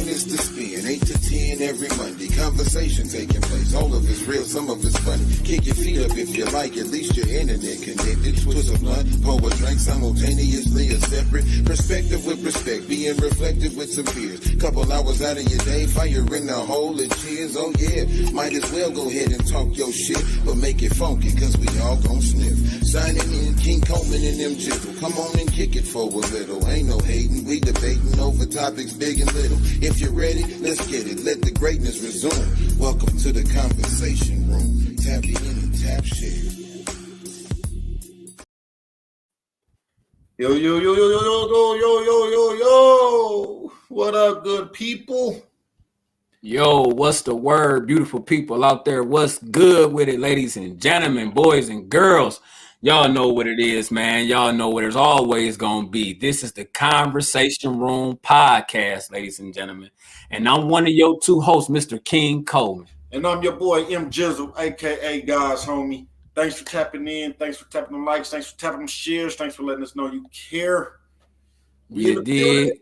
minutes to spend, 8 to 10 every Monday. Conversation taking place, all of it's real, some of it's funny. Kick your feet up if you like, at least your internet connected. Twist a blunt, pour a drink simultaneously, a separate perspective with respect, being reflected with some fears. Couple hours out of your day, fire in the hole and cheers. Oh yeah, might as well go ahead and talk your shit, but make it funky, cause we all gon' sniff. Signing in King Coleman and them Gizzle. Come on and kick it for a little. Ain't no hating, we debating over topics big and little. If you're ready, let's get it. Let the greatness resume. Welcome to the conversation room. Tap in and tap share. Yo, yo, yo, yo, yo, yo, yo, yo, yo, yo. What up, good people? Yo, what's the word, beautiful people out there? What's good with it, ladies and gentlemen, boys and girls? Y'all know what it is, man. Y'all know what it's always going to be. This is the Conversation Room podcast, ladies and gentlemen. And I'm one of your two hosts, Mr. King Coleman. And I'm your boy, M. Gizzle, a.k.a. God's homie. Thanks for tapping in. Thanks for tapping the likes. Thanks for tapping them shares. Thanks for letting us know you care. You did.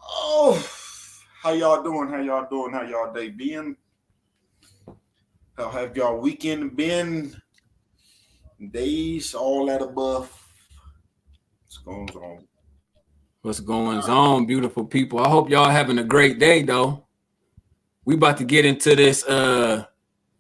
Oh, how y'all doing? How y'all doing? How y'all day been? How have y'all weekend been? Days, all that above. What's going on? What's going on, beautiful people? I hope y'all having a great day, though. We about to get into this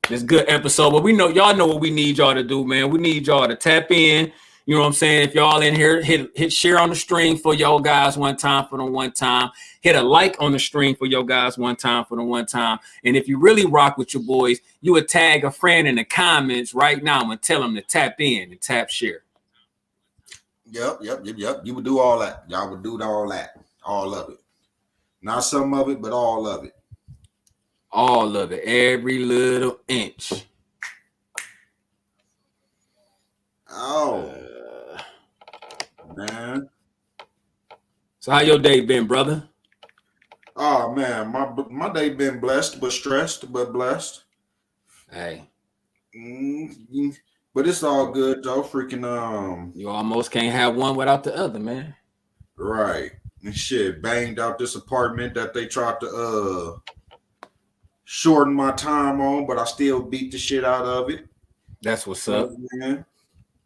this good episode, but we know y'all know what we need y'all to do, man. We need y'all to tap in. You know what I'm saying? If y'all in here, hit share on the stream for y'all guys one time for the one time. Hit a like on the stream for y'all guys one time for the one time. And if you really rock with your boys, you would tag a friend in the comments right now and tell them to tap in and tap share. Yep. You would do all that. Y'all would do all that. All of it. Not some of it, but all of it. All of it. Every little inch. Oh. Man. So how your day been, brother? Oh, man. My day been blessed, but stressed, but blessed. Hey. Mm-hmm. But it's all good, though. Freaking, You almost can't have one without the other, man. Right. And shit, banged out this apartment that they tried to shorten my time on, but I still beat the shit out of it. That's what's up. Man.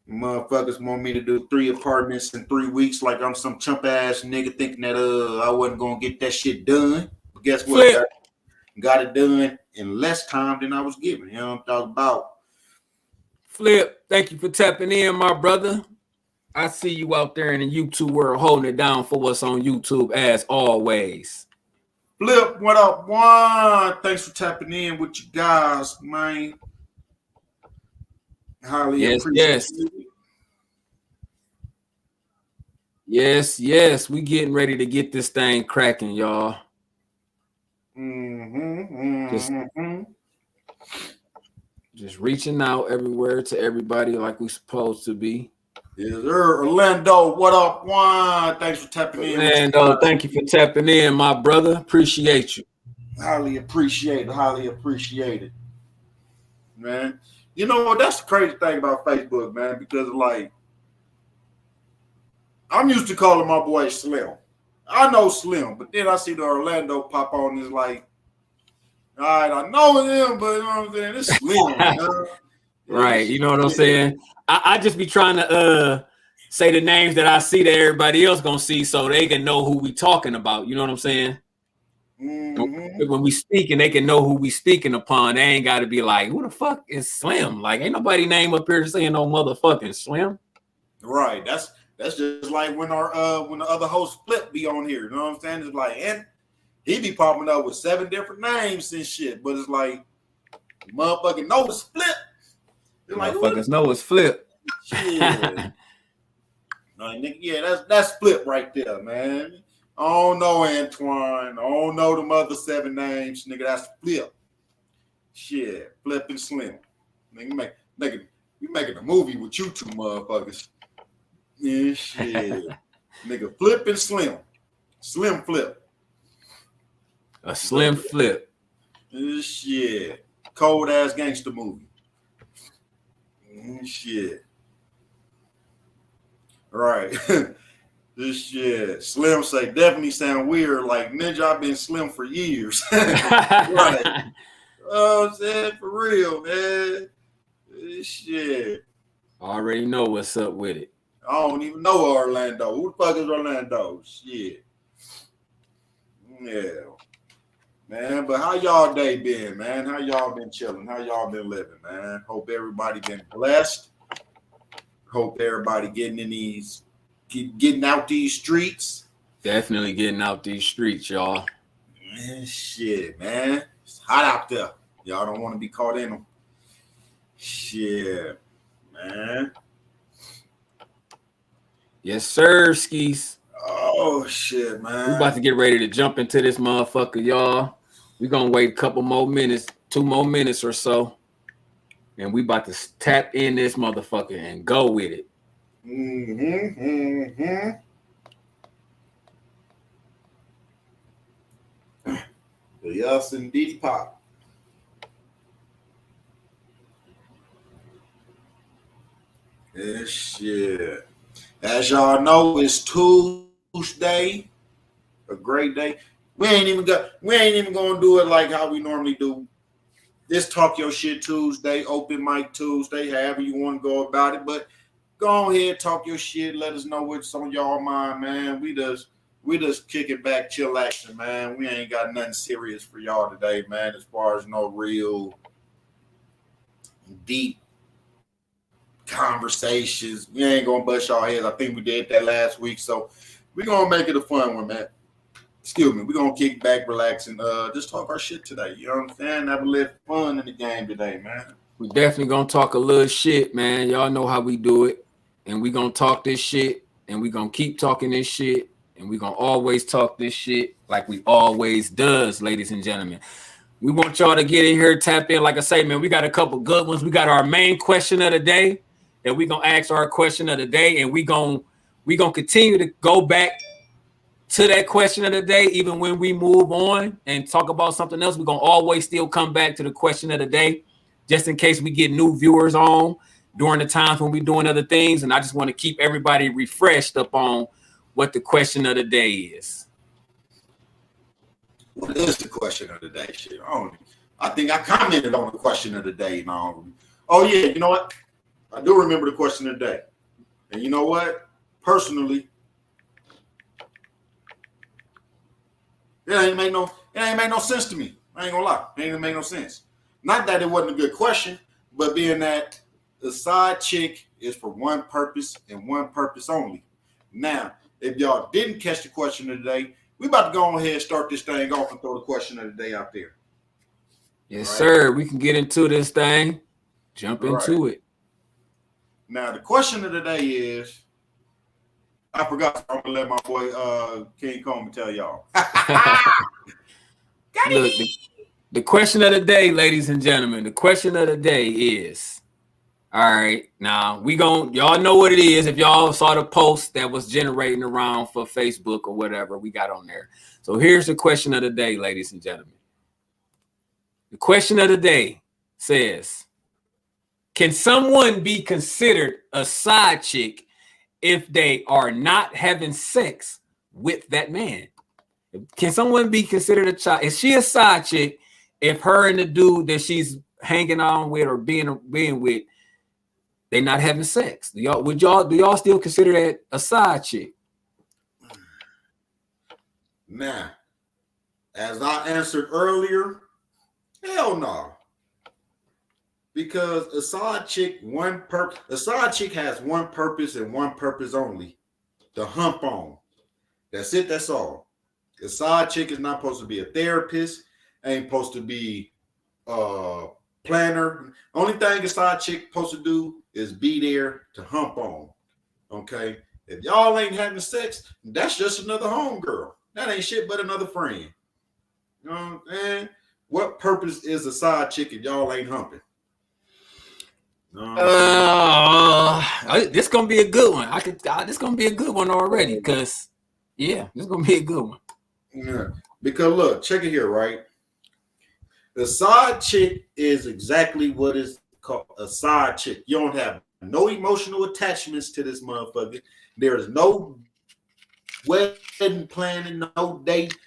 Motherfuckers want me to do 3 apartments in 3 weeks like I'm some chump ass nigga thinking that I wasn't gonna get that shit done. But guess what? Got it done in less time than I was given. You know what I'm talking about? Flip, thank you for tapping in, my brother. I see you out there in the YouTube world holding it down for us on YouTube as always. Flip, what up, one? Thanks for tapping in with you guys, man. Highly appreciate it. Yes. We getting ready to get this thing cracking, y'all. Just reaching out everywhere to everybody like we supposed to be. Yes, sir. Orlando, what up, one? Thanks for tapping in. Orlando, thank you for tapping in, my brother. Appreciate you. Highly appreciate it. Man. You know, that's the crazy thing about Facebook, man, because like I'm used to calling my boy Slim. I know Slim, but then I see the Orlando pop on and it's like, all right, I know him, but you know what I'm saying? It's Slim. Right. You know what I'm saying? I just be trying to say the names that I see that everybody else gonna see so they can know who we talking about. You know what I'm saying? Mm-hmm. When we speaking, they can know who we speaking upon. They ain't got to be like, who the fuck is Slim? Like, ain't nobody name up here saying no motherfucking Slim. Right. That's just like when when the other host Flip be on here. You know what I'm saying? It's like, and he be popping up with 7 different names and shit. But it's like, motherfucking know it's Flip. They're like, motherfuckers know it's Flip. Shit. Yeah, that's Flip right there, man. I don't know Antoine. I don't know them other 7 names, nigga. That's Flip. Shit, Flip and Slim. Nigga, you making a movie with you two motherfuckers. Yeah, shit. Nigga, Flip and Slim. Slim Flip. A Slim Flip. Shit. Cold ass gangster movie. Shit. Right. This shit. Slim say definitely sound weird. Like Ninja, I've been slim for years. Right. Oh, I'm saying for real, man. This shit. I already know what's up with it. I don't even know Orlando. Who the fuck is Orlando? Shit. Yeah. Man, but how y'all day been, man? How y'all been chilling? How y'all been living, man? Hope everybody been blessed. Hope everybody getting out these streets. Definitely getting out these streets, y'all. Man, shit, man. It's hot out there. Y'all don't want to be caught in them. Shit, man. Yes, sir, skis. Oh, shit, man. We about to get ready to jump into this motherfucker, y'all. We gonna wait a couple more minutes, 2 more minutes or so. And we about to tap in this motherfucker and go with it. Yes, indeed, pop. This shit. As y'all know, it's Tuesday. A great day. We ain't even gonna do it like how we normally do. This Talk Your Shit Tuesday, open mic Tuesday, however you want to go about it. But go ahead, talk your shit. Let us know what's on y'all mind, man. We just kick it back, chillaxing, man. We ain't got nothing serious for y'all today, man. As far as no real deep conversations, we ain't gonna bust y'all heads. I think we did that last week, so we're gonna make it a fun one, man. Excuse me, we're gonna kick back, relax, and just talk our shit today. You know what I'm saying? Have a little fun in the game today, man. We definitely gonna talk a little shit, man. Y'all know how we do it. And we gonna talk this shit, and we gonna keep talking this shit, and we gonna always talk this shit like we always does, ladies and gentlemen. We want y'all to get in here, tap in. Like I say, man, we got a couple good ones. We got our main question of the day that we gonna ask our question of the day, and we gonna continue to go back to that question of the day, even when we move on and talk about something else. We're gonna always still come back to the question of the day, just in case we get new viewers on during the times when we're doing other things. And I just want to keep everybody refreshed up on what the question of the day is. What is the question of the day? Shit, I think I commented on the question of the day. Oh yeah, you know what? I do remember the question of the day. And you know what? Personally, it ain't make no sense to me. I ain't gonna lie. It ain't make no sense. Not that it wasn't a good question, but being that the side chick is for one purpose and one purpose only. Now, if y'all didn't catch the question of the day, we about to go ahead and start this thing off and throw the question of the day out there. Yes, right, sir. We can get into this thing. Jump into it. Now, the question of the day is, I forgot. I'm gonna let my boy King Coleman tell y'all. Look, the question of the day, ladies and gentlemen, the question of the day is, all right, now y'all know what it is. If y'all saw the post that was generating around for Facebook or whatever we got on there. So here's the question of the day, ladies and gentlemen. The question of the day says, can someone be considered a side chick if they are not having sex with that man? Can someone be considered a child? Is she a side chick if her and the dude that she's hanging on with or being with, they not having sex? Do y'all still consider that a side chick? Now, as I answered earlier, hell no. Because a side chick has one purpose and one purpose only: to hump on. That's it. That's all. A side chick is not supposed to be a therapist. Ain't supposed to be a planner. Only thing a side chick supposed to do is be there to hump on. Okay. If y'all ain't having sex, that's just another homegirl. That ain't shit but another friend. You know what I'm saying? What purpose is a side chick if y'all ain't humping? This gonna be a good one. This gonna be a good one already, because this gonna be a good one. Yeah, because look, check it here, right? The side chick is exactly what is called a side chick. You don't have no emotional attachments to this motherfucker. There is no wedding planning, no date.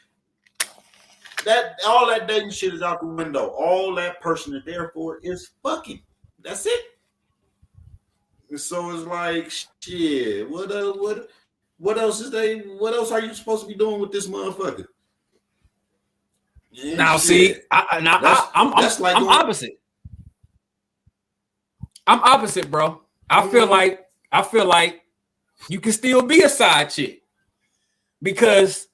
That all that dating shit is out the window. All that person is there for is fucking. That's it. And so it's like shit. What else is they? What else are you supposed to be doing with this motherfucker? Yeah, now, shit. see, I'm opposite. I'm opposite, bro. I feel like you can still be a side chick because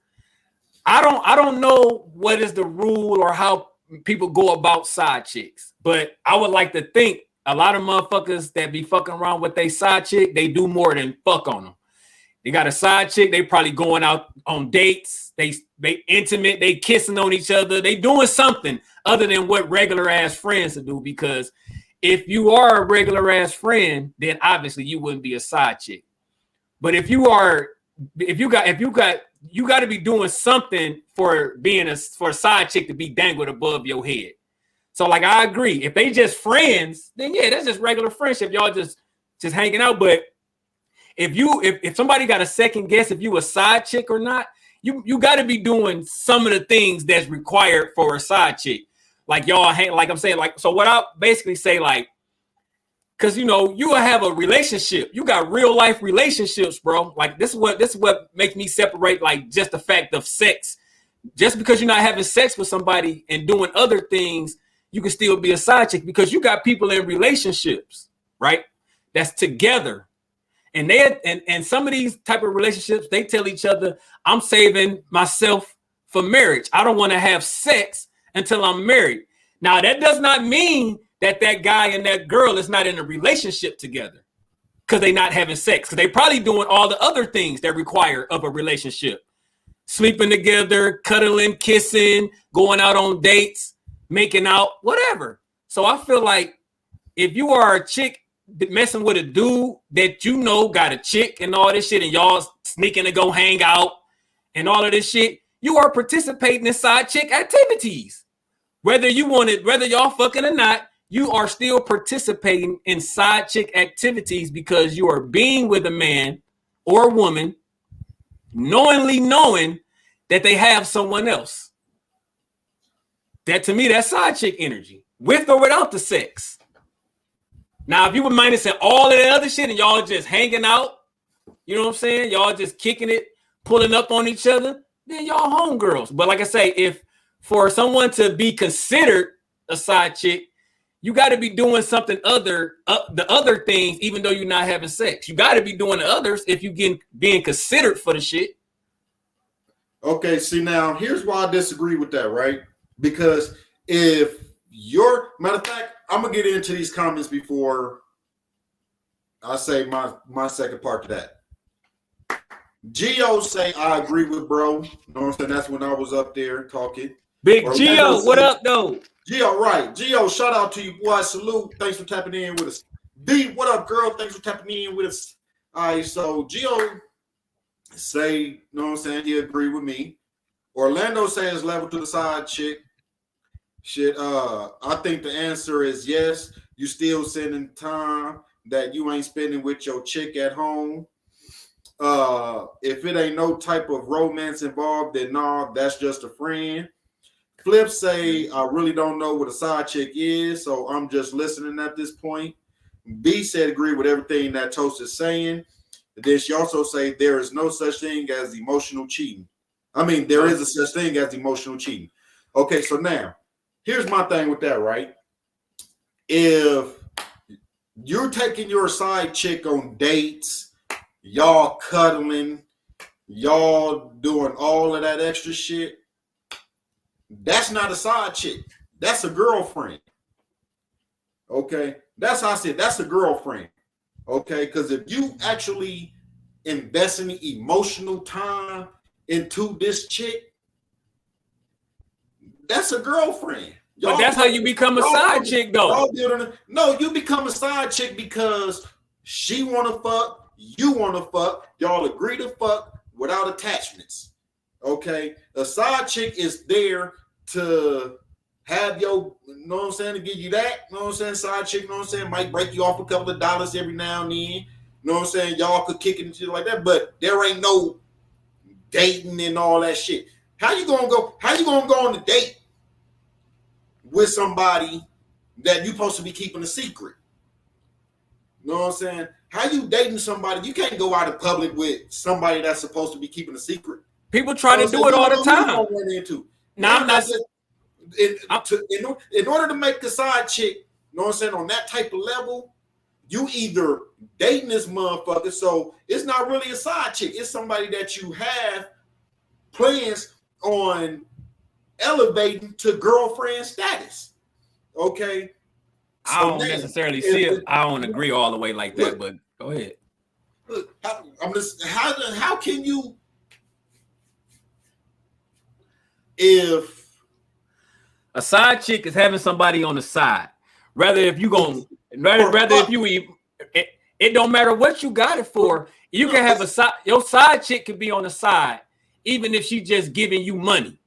I don't know what is the rule or how people go about side chicks, but I would like to think a lot of motherfuckers that be fucking around with they side chick, they do more than fuck on them. They got a side chick, they probably going out on dates, they intimate, they kissing on each other, they doing something other than what regular ass friends would do. Because if you are a regular ass friend, then obviously you wouldn't be a side chick. But if you got to be doing something for being for a side chick to be dangled above your head. So like I agree, if they just friends, then yeah, that's just regular friendship. Y'all just hanging out. But if somebody got a second guess if you a side chick or not, you got to be doing some of the things that's required for a side chick. Like y'all hang, like I'm saying, like, so what I basically say, like, because you know you will have a relationship, you got real life relationships, bro. Like this is what makes me separate, like, just the fact of sex. Just because you're not having sex with somebody and doing other things, you can still be a side chick because you got people in relationships, right? That's together. And and some of these type of relationships, they tell each other, I'm saving myself for marriage. I don't want to have sex until I'm married. Now, that does not mean that guy and that girl is not in a relationship together because they're not having sex. Because they probably doing all the other things that require of a relationship. Sleeping together, cuddling, kissing, going out on dates, making out, whatever. So I feel like if you are a chick messing with a dude that you know got a chick and all this shit, and y'all sneaking to go hang out and all of this shit, you are participating in side chick activities. Whether y'all fucking or not, you are still participating in side chick activities because you are being with a man or a woman knowingly knowing that they have someone else. That, to me, that's side chick energy, with or without the sex. Now, if you were minusing all of the other shit and y'all just hanging out, you know what I'm saying? Y'all just kicking it, pulling up on each other, then y'all homegirls. But like I say, if for someone to be considered a side chick, you got to be doing something the other things, even though you're not having sex. You got to be doing the others if you being considered for the shit. Okay, see, now here's why I disagree with that, right? Because if matter of fact, I'm gonna get into these comments before I say my second part to that. Gio say I agree with bro. You know what I'm saying? That's when I was up there talking. Big Gio, what up though? Gio, right. Gio, shout out to you, boy. Salute. Thanks for tapping in with us. B, what up, girl? Thanks for tapping in with us. All right, so Gio say, you know what I'm saying, he agree with me. Orlando says level to the side chick. Shit, I think the answer is yes. You still sending time that you ain't spending with your chick at home. If it ain't no type of romance involved, then no, that's just a friend. Flip say, I really don't know what a side chick is, so I'm just listening at this point. B said agree with everything that Toast is saying. Then she also say there is no such thing as emotional cheating. I mean, there is a such thing as emotional cheating. Okay, so now, here's my thing with that, right? If you're taking your side chick on dates, y'all cuddling, y'all doing all of that extra shit, that's not a side chick. That's a girlfriend. Okay? That's how I said, that's a girlfriend. Okay? Because if you actually investing emotional time into this chick, that's a girlfriend. But that's how you become a side chick, though. No, you become a side chick because she want to fuck, you want to fuck, y'all agree to fuck without attachments. Okay? A side chick is there to have your, you know what I'm saying, to give you that, you know what I'm saying, side chick, you know what I'm saying, might break you off a couple of dollars every now and then, you know what I'm saying, y'all could kick it and shit like that, but there ain't no dating and all that shit. How you gonna go on a date with somebody that you supposed to be keeping a secret? You know what I'm saying? How you dating somebody? You can't go out in public with somebody that's supposed to be keeping a secret. People try to do it all the time. Now, I'm not in order to make the side chick, you know what I'm saying, on that type of level, you either dating this motherfucker, so it's not really a side chick. It's somebody that you have plans on elevating to girlfriend status. Okay. So I don't necessarily see it. I don't agree all the way like that, but go ahead. Look, how can you, if a side chick is having somebody on the side, it don't matter what you got it for. You can have your side chick could be on the side, even if she just giving you money.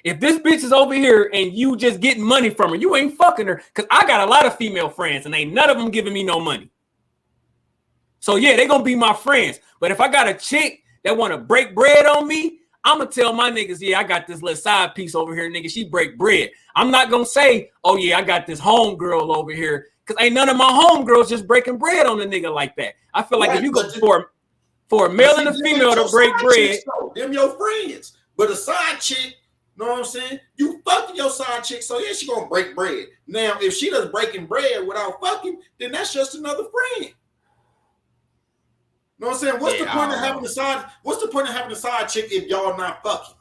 If this bitch is over here and you just getting money from her, you ain't fucking her. Because I got a lot of female friends and ain't none of them giving me no money. So yeah, they gonna be my friends. But if I got a chick that want to break bread on me, I'm gonna tell my niggas, yeah, I got this little side piece over here, nigga. She break bread. I'm not gonna say, oh yeah, I got this homegirl over here. Because ain't none of my homegirls just breaking bread on a nigga like that. I feel like if you go for a male and a female to break bread, them your friends. But a side chick, know what I'm saying? You fucking your side chick, so yeah, she gonna break bread. Now, if she does breaking bread without fucking, then that's just another friend. Know what I'm saying? What's the point of having a side chick if y'all not fucking?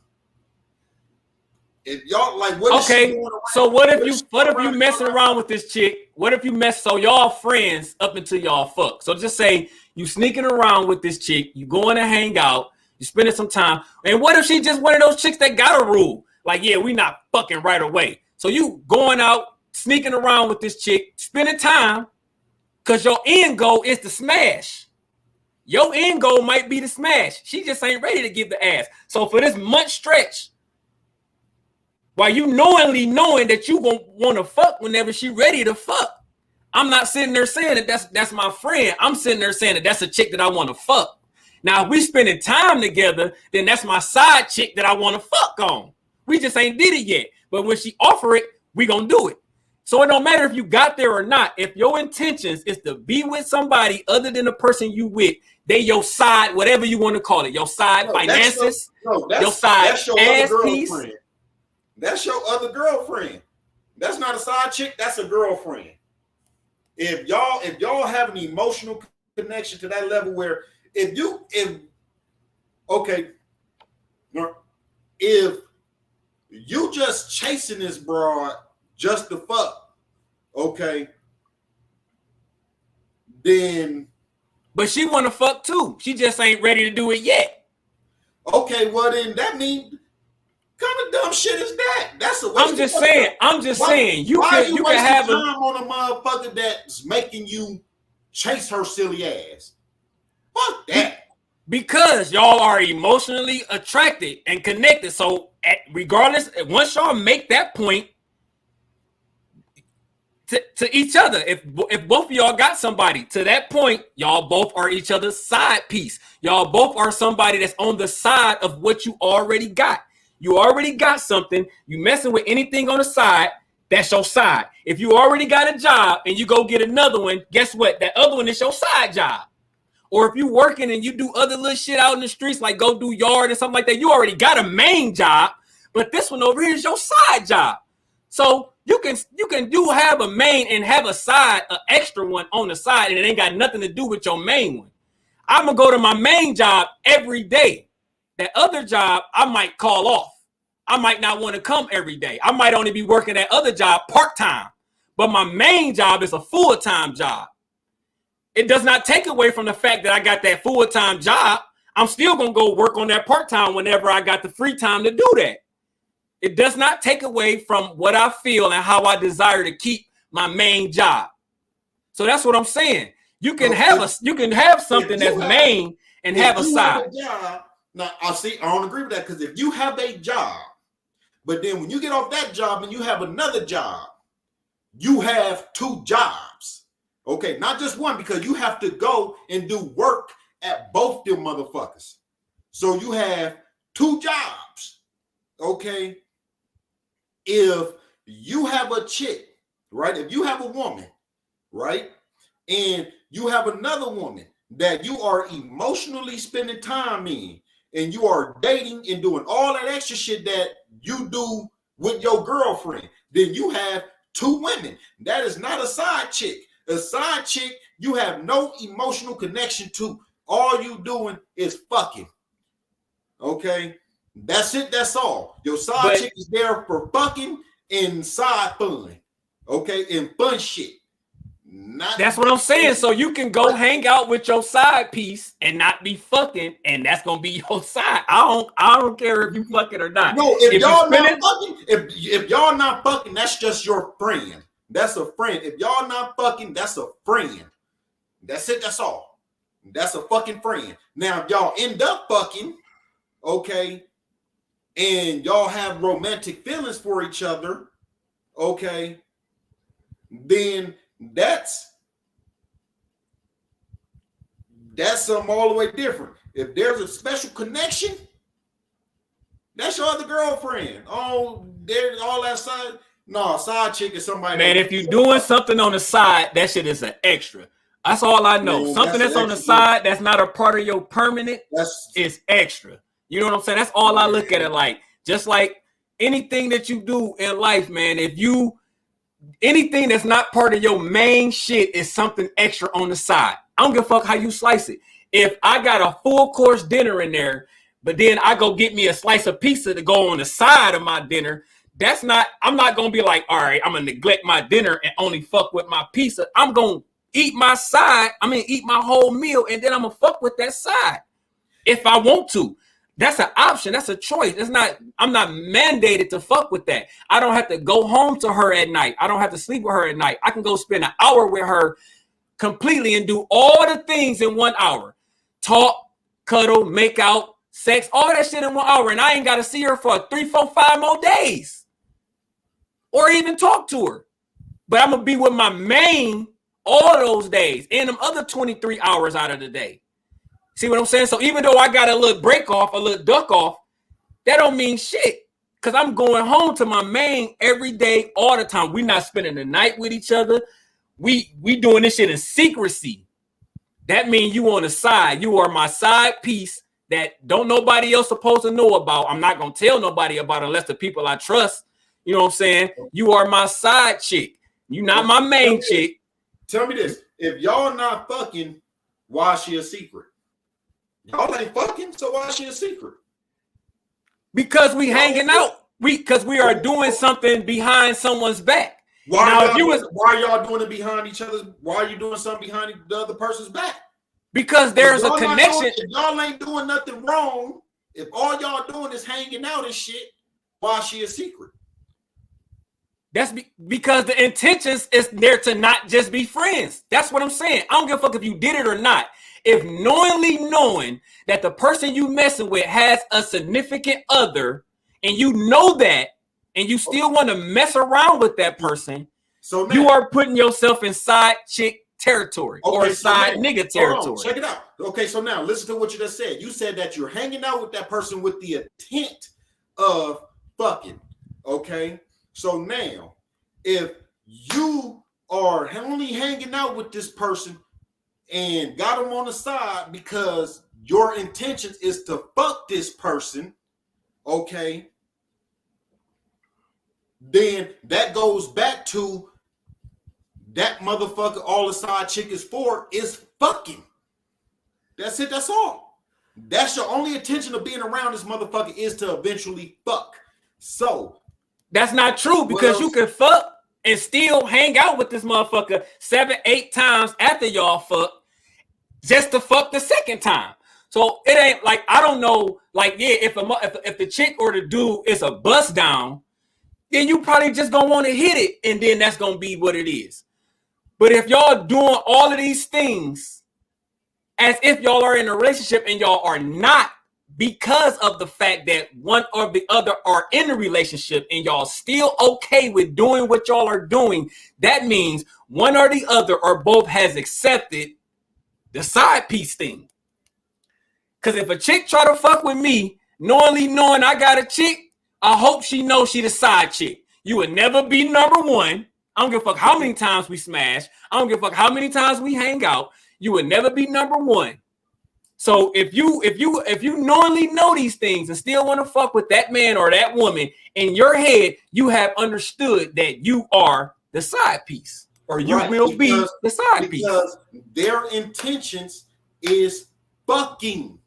If y'all like, what? Okay, so what if you messing around with this chick? What if you so y'all friends up until y'all fuck? So just say you sneaking around with this chick, you going to hang out, you spending some time, and what if she just one of those chicks that got a rule? Like, yeah, we not fucking right away. So you going out, sneaking around with this chick, spending time, because your end goal is to smash. Your end goal might be to smash. She just ain't ready to give the ass. So for this month stretch, while you knowing that you gonna want to fuck whenever she ready to fuck, I'm not sitting there saying that that's my friend. I'm sitting there saying that that's a chick that I want to fuck. Now, if we spending time together, then that's my side chick that I want to fuck on. We just ain't did it yet. But when she offer it, we gonna do it. So it don't matter if you got there or not. If your intentions is to be with somebody other than the person you with, they your side, whatever you want to call it, your side finances, your side ass piece. That's your other girlfriend. That's not a side chick. That's a girlfriend. If y'all have an emotional connection to that level where if you just chasing this broad just to fuck, okay, then. But she want to fuck too. She just ain't ready to do it yet. Okay, well then that means kind of dumb shit is that? That's a waste. I'm just saying. You can have time on a motherfucker that's making you chase her silly ass. Fuck that. Because y'all are emotionally attracted and connected. So regardless, once y'all make that point to each other, if both of y'all got somebody to that point, y'all both are each other's side piece. Y'all both are somebody that's on the side of what you already got. You already got something. You messing with anything on the side, that's your side. If you already got a job and you go get another one, guess what? That other one is your side job. Or if you working and you do other little shit out in the streets, like go do yard and something like that, you already got a main job, but this one over here is your side job. So you can have a main and have a side, an extra one on the side, and it ain't got nothing to do with your main one. I'm gonna go to my main job every day. That other job, I might call off. I might not want to come every day. I might only be working that other job part-time, but my main job is a full-time job. It does not take away from the fact that I got that full-time job. I'm still going to go work on that part-time whenever I got the free time to do that. It does not take away from what I feel and how I desire to keep my main job. So that's what I'm saying. You can have something that's main and have a side. Now, I don't agree with that, because if you have a job, but then when you get off that job and you have another job, you have two jobs. Okay, not just one, because you have to go and do work at both them motherfuckers. So you have 2 jobs, okay? If you have a chick, right? If you have a woman, right? And you have another woman that you are emotionally spending time in, and you are dating and doing all that extra shit that you do with your girlfriend, then you have 2 women. That is not a side chick. A side chick, you have no emotional connection to. All you doing is fucking. Okay? That's it. That's all. Your side chick is there for fucking and side fun. Okay? And fun shit. That's what I'm saying. So you can go hang out with your side piece and not be fucking, and that's gonna be your side. I don't care if you fucking or not. No, if y'all not fucking, if y'all not fucking, that's just your friend. That's a friend. If y'all not fucking, that's a friend. That's it. That's all. That's a fucking friend. Now, if y'all end up fucking, okay, and y'all have romantic feelings for each other, okay, then that's something all the way different. If there's a special connection, that's your other girlfriend. Oh, there's all that side. No, side chick is somebody. Man, if you're doing something on the side, that shit is an extra. That's all I know. Man, something that's on the side that's not a part of your permanent is extra. You know what I'm saying? That's all I look at it like. Just like anything that you do in life, man, anything that's not part of your main shit is something extra on the side. I don't give a fuck how you slice it. If I got a full course dinner in there, but then I go get me a slice of pizza to go on the side of my dinner, I'm not going to be like, all right, I'm going to neglect my dinner and only fuck with my pizza. I'm going to eat my side. Eat my whole meal, and then I'm going to fuck with that side if I want to. That's an option. That's a choice. I'm not mandated to fuck with that. I don't have to go home to her at night. I don't have to sleep with her at night. I can go spend an hour with her completely and do all the things in 1 hour. Talk, cuddle, make out, sex, all that shit in 1 hour. And I ain't got to see her for 3, 4, 5 more days. Or even talk to her. But I'm going to be with my main all those days and them other 23 hours out of the day. See what I'm saying? So even though I got a little break off, a little duck off, that don't mean shit. Because I'm going home to my main every day, all the time. We're not spending the night with each other. We doing this shit in secrecy. That means you on the side. You are my side piece that don't nobody else supposed to know about. I'm not going to tell nobody about unless the people I trust. You know what I'm saying? You are my side chick. You not my main chick. Tell me this. If y'all not fucking, why is she a secret? Y'all ain't fucking, so why is she a secret? Because we hanging out. Because we are doing something behind someone's back. Why are y'all doing it behind each other's? Why are you doing something behind the other person's back? Because there's a connection. If y'all ain't doing nothing wrong, if all y'all doing is hanging out and shit, why is she a secret? That's because the intentions is there to not just be friends. That's what I'm saying. I don't give a fuck if you did it or not. If knowing that the person you messing with has a significant other, and you know that, and you still want to mess around with that person, so now, you are putting yourself in side chick territory or side nigga territory. Check it out. Okay, so now listen to what you just said. You said that you're hanging out with that person with the intent of fucking. Okay, so now if you are only hanging out with this person and got them on the side because your intention is to fuck this person, okay, then that goes back to that motherfucker all the side chick is for is fucking. That's it, that's all. That's your only intention of being around this motherfucker is to eventually fuck. So that's not true because you can fuck and still hang out with this motherfucker 7, 8 times after y'all fuck just to fuck the second time. So it ain't like, I don't know, like, yeah, if the chick or the dude is a bust down, then you probably just gonna want to hit it, and then that's gonna be what it is. But if y'all doing all of these things as if y'all are in a relationship and y'all are not, because of the fact that one or the other are in a relationship and y'all still okay with doing what y'all are doing, that means one or the other or both has accepted the side piece thing. Because if a chick try to fuck with me, knowing I got a chick, I hope she knows she the side chick. You would never be number one. I don't give a fuck how many times we smash. I don't give a fuck how many times we hang out. You would never be number one. So if you knowingly know these things and still want to fuck with that man or that woman, in your head, you have understood that you are the side piece, or you will be the side piece. Because their intentions is fucking.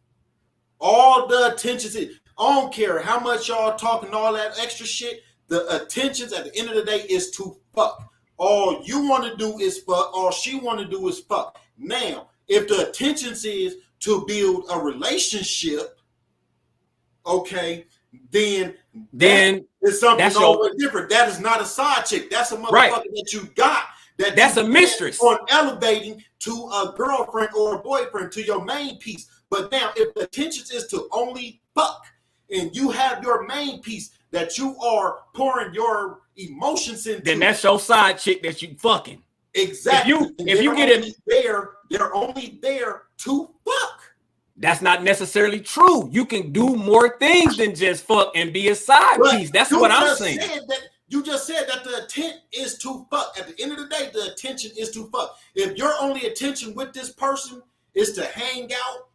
All the intentions is, I don't care how much y'all talking all that extra shit. The intentions at the end of the day is to fuck. All you want to do is fuck. All she want to do is fuck. Now, if the intentions is to build a relationship, okay, then it's something always different. That is not a side chick. That's a motherfucker that you got. That's a mistress. On elevating to a girlfriend or a boyfriend, to your main piece. But now, if the intention is to only fuck, and you have your main piece that you are pouring your emotions into, then that's your side chick that you fucking. Exactly. If you get it there, they're only there to fuck. That's not necessarily true. You can do more things than just fuck and be a side piece. That's what I'm saying. You just said that the intent is to fuck. At the end of the day, the intention is to fuck. If your only intention with this person is to hang out,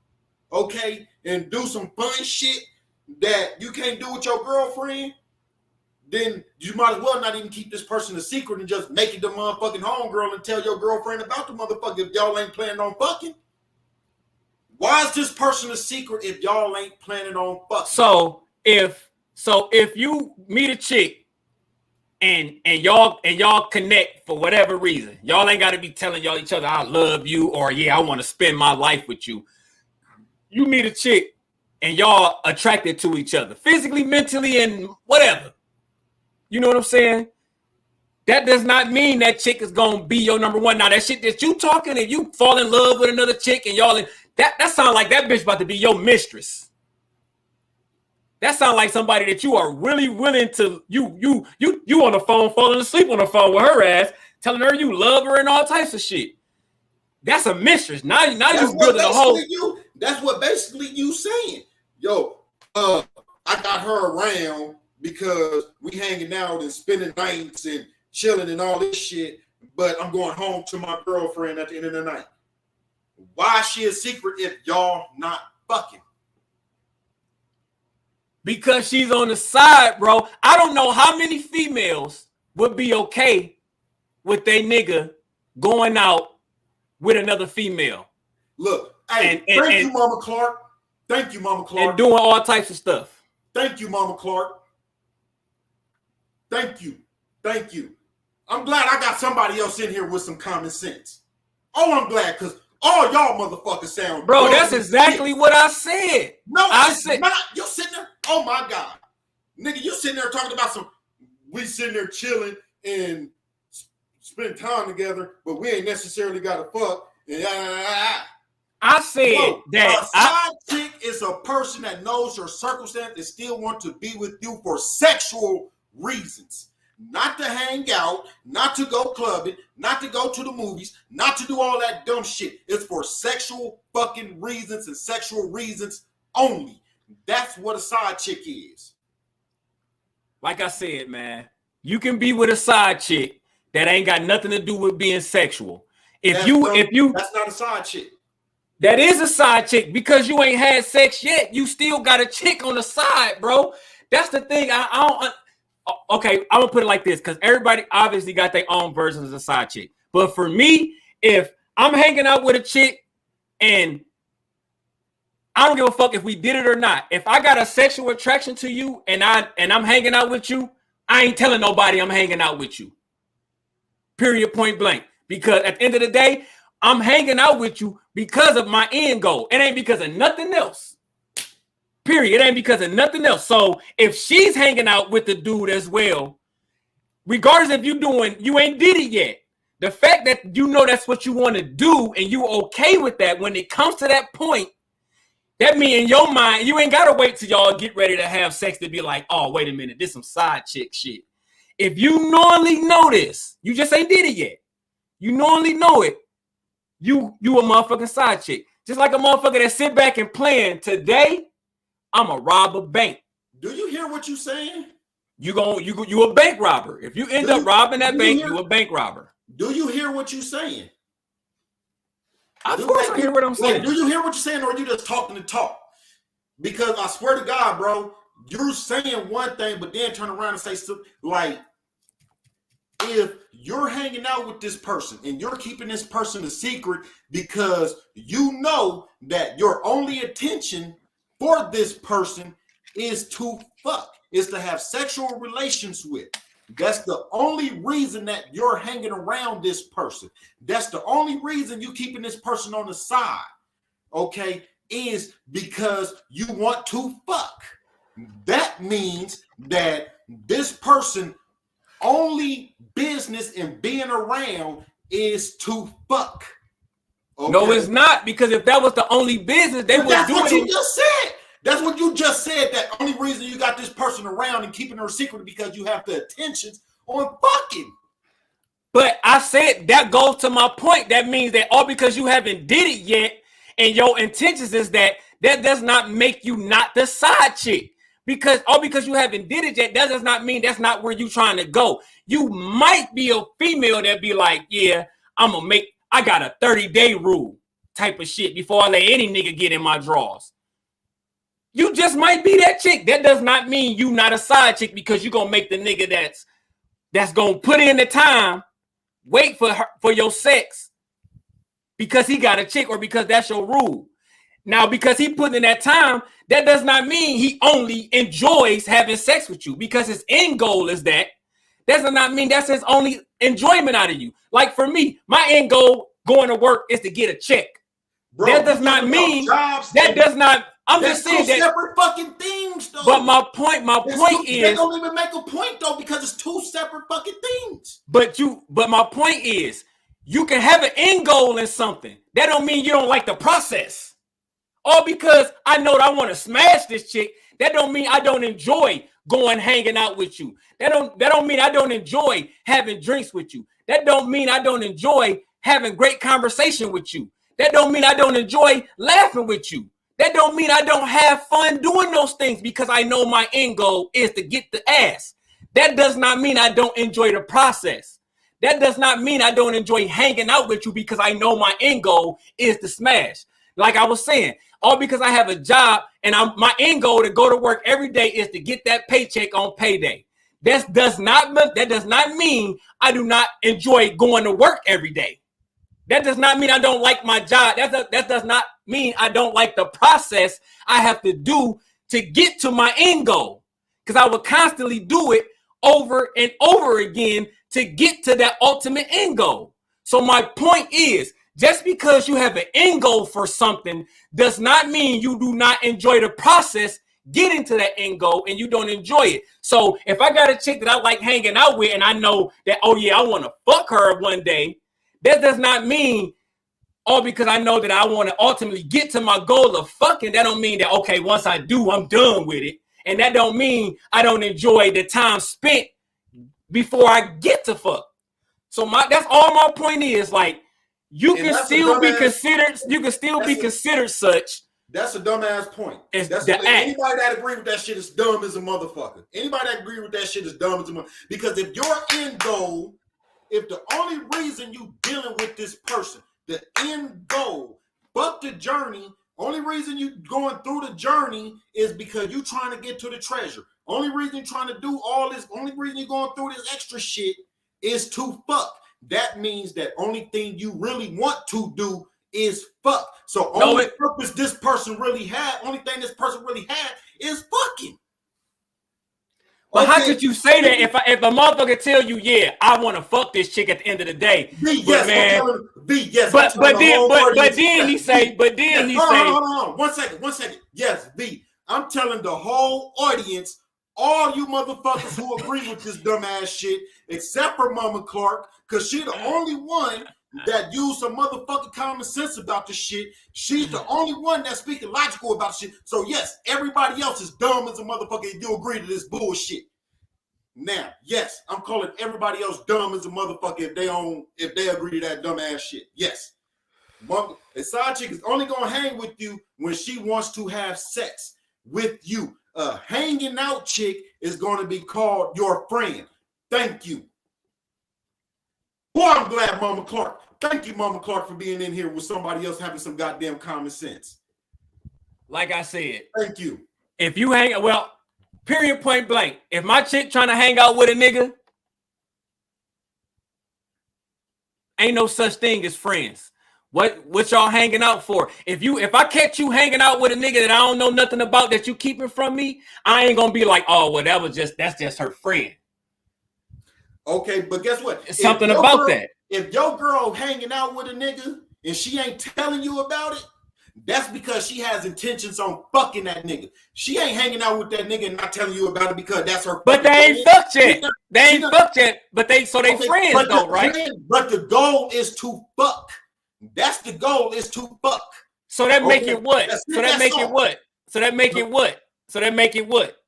okay, and do some fun shit that you can't do with your girlfriend, then you might as well not even keep this person a secret and just make it the motherfucking homegirl and tell your girlfriend about the motherfucker if y'all ain't planning on fucking. Why is this person a secret if y'all ain't planning on fucking? So if you meet a chick and y'all connect for whatever reason, y'all ain't got to be telling y'all each other I love you or I want to spend my life with you. You meet a chick and y'all attracted to each other physically, mentally, and whatever. You know what I'm saying? That does not mean that chick is gonna be your number one. Now that shit that you talking and you fall in love with another chick and y'all that sound like that bitch about to be your mistress. That sound like somebody that you are really willing to you on the phone, falling asleep on the phone with her ass, telling her you love her and all types of shit. That's a mistress. Now you building a whole. That's what basically you saying. Yo, I got her around because we hanging out and spending nights and chilling and all this shit, but I'm going home to my girlfriend at the end of the night. Why is she a secret if y'all not fucking? Because she's on the side, bro. I don't know how many females would be okay with they nigga going out with another female. Look, hey, thank you, Mama Clark. Thank you, Mama Clark. And doing all types of stuff. Thank you, Mama Clark. Thank you. Thank you. I'm glad I got somebody else in here with some common sense. Oh, I'm glad, because all y'all motherfuckers sound. Bro, that's exactly what I said. No, I said not. You're sitting there. Oh my God. Nigga, you sitting there talking about we sitting there chilling and spend time together, but we ain't necessarily got to fuck. I said that a side chick is a person that knows your circumstance and still want to be with you for sexual reasons. Not to hang out, not to go clubbing, not to go to the movies, not to do all that dumb shit. It's for sexual fucking reasons and sexual reasons only. That's what a side chick is. Like I said, man, you can be with a side chick that ain't got nothing to do with being sexual. If you that's not a side chick. That is a side chick because you ain't had sex yet. You still got a chick on the side, bro. That's the thing. I don't. Okay, I'm gonna put it like this because everybody obviously got their own versions of a side chick. But for me, if I'm hanging out with a chick and I don't give a fuck if we did it or not. If I got a sexual attraction to you and I'm hanging out with you, I ain't telling nobody I'm hanging out with you. Period, point blank. Because at the end of the day, I'm hanging out with you because of my end goal. It ain't because of nothing else. Period. It ain't because of nothing else. So if she's hanging out with the dude as well, regardless if you ain't did it yet. The fact that you know that's what you want to do and you okay with that when it comes to that point, that mean in your mind, you ain't got to wait till y'all get ready to have sex to be like, oh, wait a minute, this some side chick shit. If you normally know this, you just ain't did it yet. You normally know it. You a motherfucking side chick. Just like a motherfucker that sit back and plan, today, I'ma rob a bank. Do you hear what you saying? You a bank robber. If you end up robbing that bank, you a bank robber. Do you hear what you saying? Of course I hear what I'm saying. Do you hear what you're saying, or are you just talking to talk? Because I swear to God, bro, you're saying one thing, but then turn around and say something like, if you're hanging out with this person and you're keeping this person a secret because you know that your only intention for this person is to fuck, is to have sexual relations with. That's the only reason that you're hanging around this person. That's the only reason you keeping this person on the side, okay, is because you want to fuck. That means that this person only business in being around is to fuck. Okay? No, it's not, because if that was the only business, they would do it. That's what you just said. That's what you just said. That only reason you got this person around and keeping her secret because you have the attentions on fucking. But I said that goes to my point. That means that all because you haven't did it yet, and your intentions is that does not make you not the side chick. Because all because you haven't did it yet, that does not mean that's not where you trying to go. You might be a female that be like, yeah, I got a 30-day rule type of shit before I let any nigga get in my drawers. You just might be that chick. That does not mean you not a side chick, because you're gonna make the nigga that's gonna put in the time, wait for your sex because he got a chick or because that's your rule. Now, because he put in that time, that does not mean he only enjoys having sex with you, because his end goal is that. That does not mean that's his only enjoyment out of you. Like for me, my end goal going to work is to get a check. Bro, that does not mean that does not. I'm just saying that separate fucking things, though. But my point is they don't even make a point though, because it's two separate fucking things. But my point is, you can have an end goal in something. That don't mean you don't like the process. All because I know that I want to smash this chick, that don't mean I don't enjoy going hanging out with you. That don't mean I don't enjoy having drinks with you. That don't mean I don't enjoy having great conversation with you. That don't mean I don't enjoy laughing with you. That don't mean I don't have fun doing those things because I know my end goal is to get the ass. That does not mean I don't enjoy the process. That does not mean I don't enjoy hanging out with you because I know my end goal is to smash. Like I was saying, all because I have a job and my end goal to go to work every day is to get that paycheck on payday. That does not mean I do not enjoy going to work every day. That does not mean I don't like my job. That does not mean I don't like the process I have to do to get to my end goal. Because I will constantly do it over and over again to get to that ultimate end goal. So my point is, just because you have an end goal for something does not mean you do not enjoy the process getting to that end goal and you don't enjoy it. So if I got a chick that I like hanging out with and I know that, oh yeah, I want to fuck her one day, that does not mean all because I know that I want to ultimately get to my goal of fucking. That don't mean that, okay, once I do, I'm done with it. And that don't mean I don't enjoy the time spent before I get to fuck. So that's all my point is. Like, you can still be considered. You can still be considered such. That's a dumbass point. Anybody that agree with that shit is dumb as a motherfucker. Anybody that agree with that shit is dumb as a motherfucker. Because if your end goal, if the only reason you dealing with this person, the end goal, fuck the journey, only reason you going through the journey is because you trying to get to the treasure. Only reason you're trying to do all this, only reason you're going through this extra shit is to fuck. That means that only thing you really want to do is fuck. So only purpose this person really had, only thing this person really had is fucking. But how could you say that if a motherfucker tell you, yeah, I want to fuck this chick at the end of the day? But then he say, hold on. One second. Yes, B. I'm telling the whole audience, all you motherfuckers who agree with this dumbass shit, except for Mama Clark, because she the only one that used some motherfucking common sense about the shit. She's the only one that's speaking logical about shit. So yes, everybody else is dumb as a motherfucker if you agree to this bullshit. Now, yes, I'm calling everybody else dumb as a motherfucker if they agree to that dumbass shit. Yes. A side chick is only gonna hang with you when she wants to have sex with you. A hanging out chick is going to be called your friend. Thank you. Boy, I'm glad Mama Clark. Thank you, Mama Clark, for being in here with somebody else having some goddamn common sense. Like I said, thank you. If you hang, well, period, point blank. If my chick trying to hang out with a nigga, ain't no such thing as friends. What y'all hanging out for? If I catch you hanging out with a nigga that I don't know nothing about that you keeping from me, I ain't gonna be like, oh, well, that's just her friend. Okay, but guess what? It's something about that. If your girl hanging out with a nigga and she ain't telling you about it, that's because she has intentions on fucking that nigga. She ain't hanging out with that nigga and not telling you about it because that's her. But they ain't fucked yet. They ain't fucked yet. But they friends though, right? But the goal is to fuck. That's the goal, is to fuck. So that make it what? So that make it what? So that make it what? So that make it what?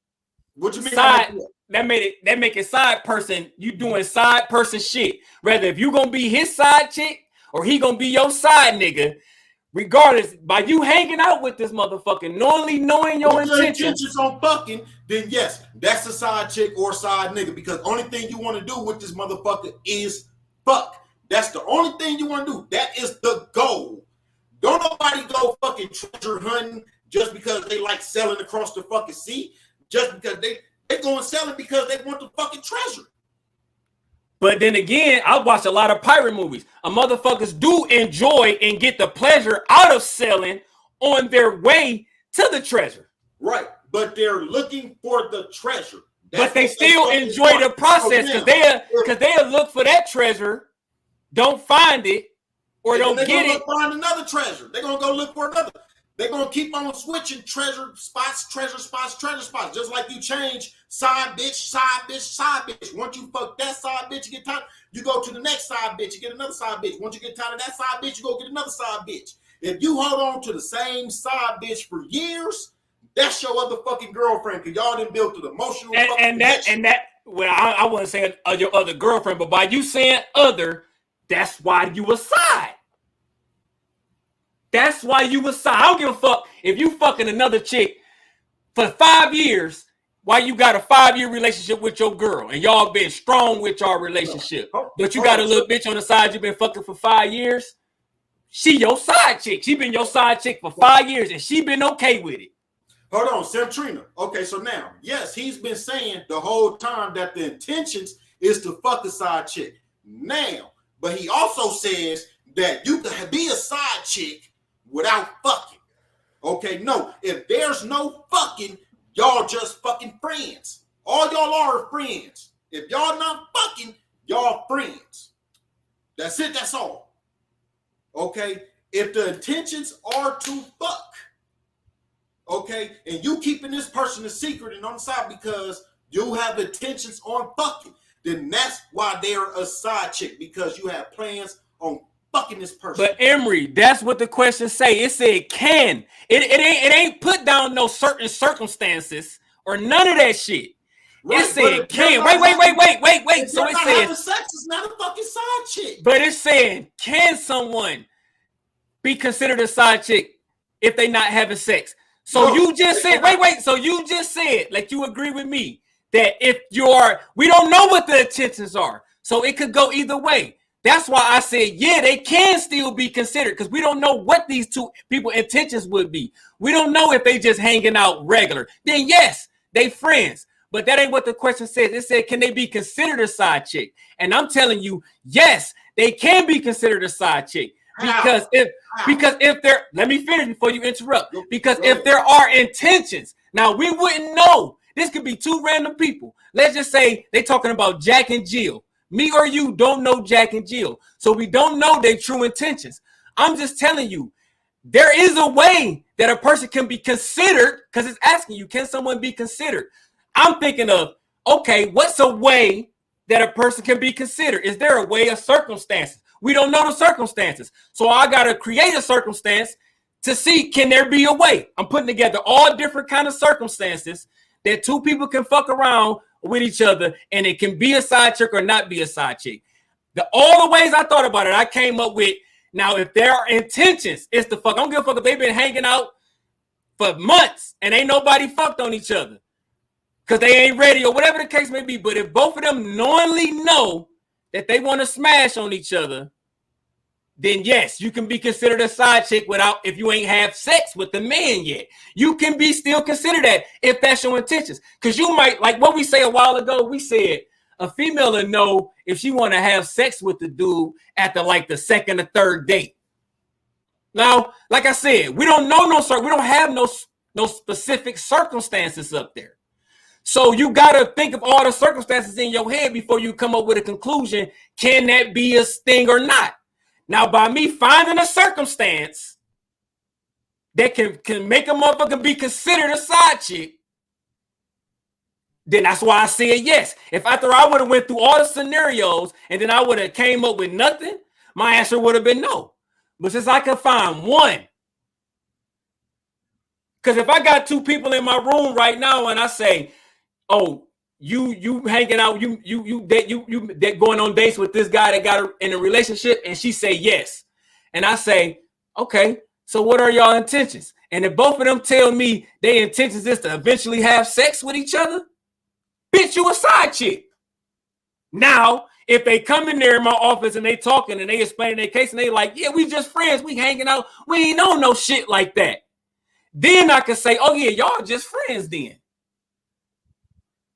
What you mean? That make it side person. You doing side person shit. Whether if you gonna be his side chick or he gonna be your side nigga, regardless, by you hanging out with this motherfucker, knowing your intentions on fucking, then yes, that's a side chick or side nigga. Because only thing you want to do with this motherfucker is fuck. That's the only thing you want to do. That is the goal. Don't nobody go fucking treasure hunting just because they like selling across the fucking sea. Just because they go and sell it because they want the fucking treasure. But then again, I watch a lot of pirate movies. Motherfuckers do enjoy and get the pleasure out of selling on their way to the treasure. Right. But they're looking for the treasure. But they still enjoy the process because they'll look for that treasure, don't find it, or don't get it. Find another treasure. They're gonna go look for another. They're gonna keep on switching treasure spots. Just like you change side bitch. Once you fuck that side bitch, you get tired, you go to the next side bitch, you get another side bitch. Once you get tired of that side bitch, you go get another side bitch. If you hold on to the same side bitch for years, that's your other fucking girlfriend, because y'all done built an emotional well, I wouldn't say your other girlfriend, but by you saying other, that's why you a side. That's why you a side. I don't give a fuck if you fucking another chick for 5 years. Why you got a 5-year relationship with your girl and y'all been strong with your relationship, but you got a little bitch on the side you been fucking for 5 years. She your side chick. She been your side chick for 5 years and she been okay with it. Hold on, Samtrina. Okay, so now, yes, he's been saying the whole time that the intentions is to fuck a side chick. Now, but he also says that you can be a side chick without fucking. Okay, no, if there's no fucking, y'all just fucking friends. All y'all are friends. If y'all not fucking, y'all friends. That's it, that's all. Okay, if the intentions are to fuck, okay, and you keeping this person a secret and on the side because you have intentions on fucking, then that's why they're a side chick, because you have plans on fucking this person. But Emery, that's what the question say. It said can. It ain't put down no certain circumstances or none of that shit. Right, it said can. Wait. So it says sex is not a fucking side chick. But it's saying, can someone be considered a side chick if they not having sex? So you just said, wait. So you just said, like, you agree with me that if we don't know what the intentions are, so it could go either way. That's why I said, yeah, they can still be considered, because we don't know what these two people intentions would be. We don't know if they just hanging out regular. Then yes, they friends. But that ain't what the question says. It said, can they be considered a side chick? And I'm telling you, yes, they can be considered a side chick. Because if they're, let me finish before you interrupt. Because if there are intentions, now we wouldn't know. This could be two random people. Let's just say they talking about Jack and Jill. Me or you don't know Jack and Jill, so we don't know their true intentions. I'm just telling you, there is a way that a person can be considered, because it's asking you, can someone be considered? I'm thinking of, okay, what's a way that a person can be considered? Is there a way of circumstances? We don't know the circumstances. So I got to create a circumstance to see, can there be a way? I'm putting together all different kind of circumstances that two people can fuck around with each other, and it can be a side chick or not be a side chick. All the ways I thought about it, I came up with, Now, if there are intentions, it's the fuck. I don't give a fuck if they've been hanging out for months and ain't nobody fucked on each other because they ain't ready or whatever the case may be. But if both of them knowingly know that they want to smash on each other, then yes, you can be considered a side chick without, if you ain't have sex with the man yet. You can be still considered that if that's your intentions. Because you might, like what we say a while ago, we said a female will know if she want to have sex with the dude after like the second or third date. Now, like I said, we don't know we don't have no specific circumstances up there. So you got to think of all the circumstances in your head before you come up with a conclusion. Can that be a thing or not? Now, by me finding a circumstance that can make a motherfucker be considered a side chick, then that's why I said yes. If after I would have went through all the scenarios and then I would have came up with nothing, my answer would have been no. But since I can find one, because if I got two people in my room right now and I say, oh, you hanging out, you going on dates with this guy that got in a relationship, and she say yes, and I say, okay, so what are y'all intentions? And if both of them tell me their intentions is to eventually have sex with each other, bitch, you a side chick. Now, if they come in there in my office and they talking and they explaining their case and they like, yeah, we just friends, we hanging out, we ain't on no shit like that, then I can say, oh yeah, y'all just friends then.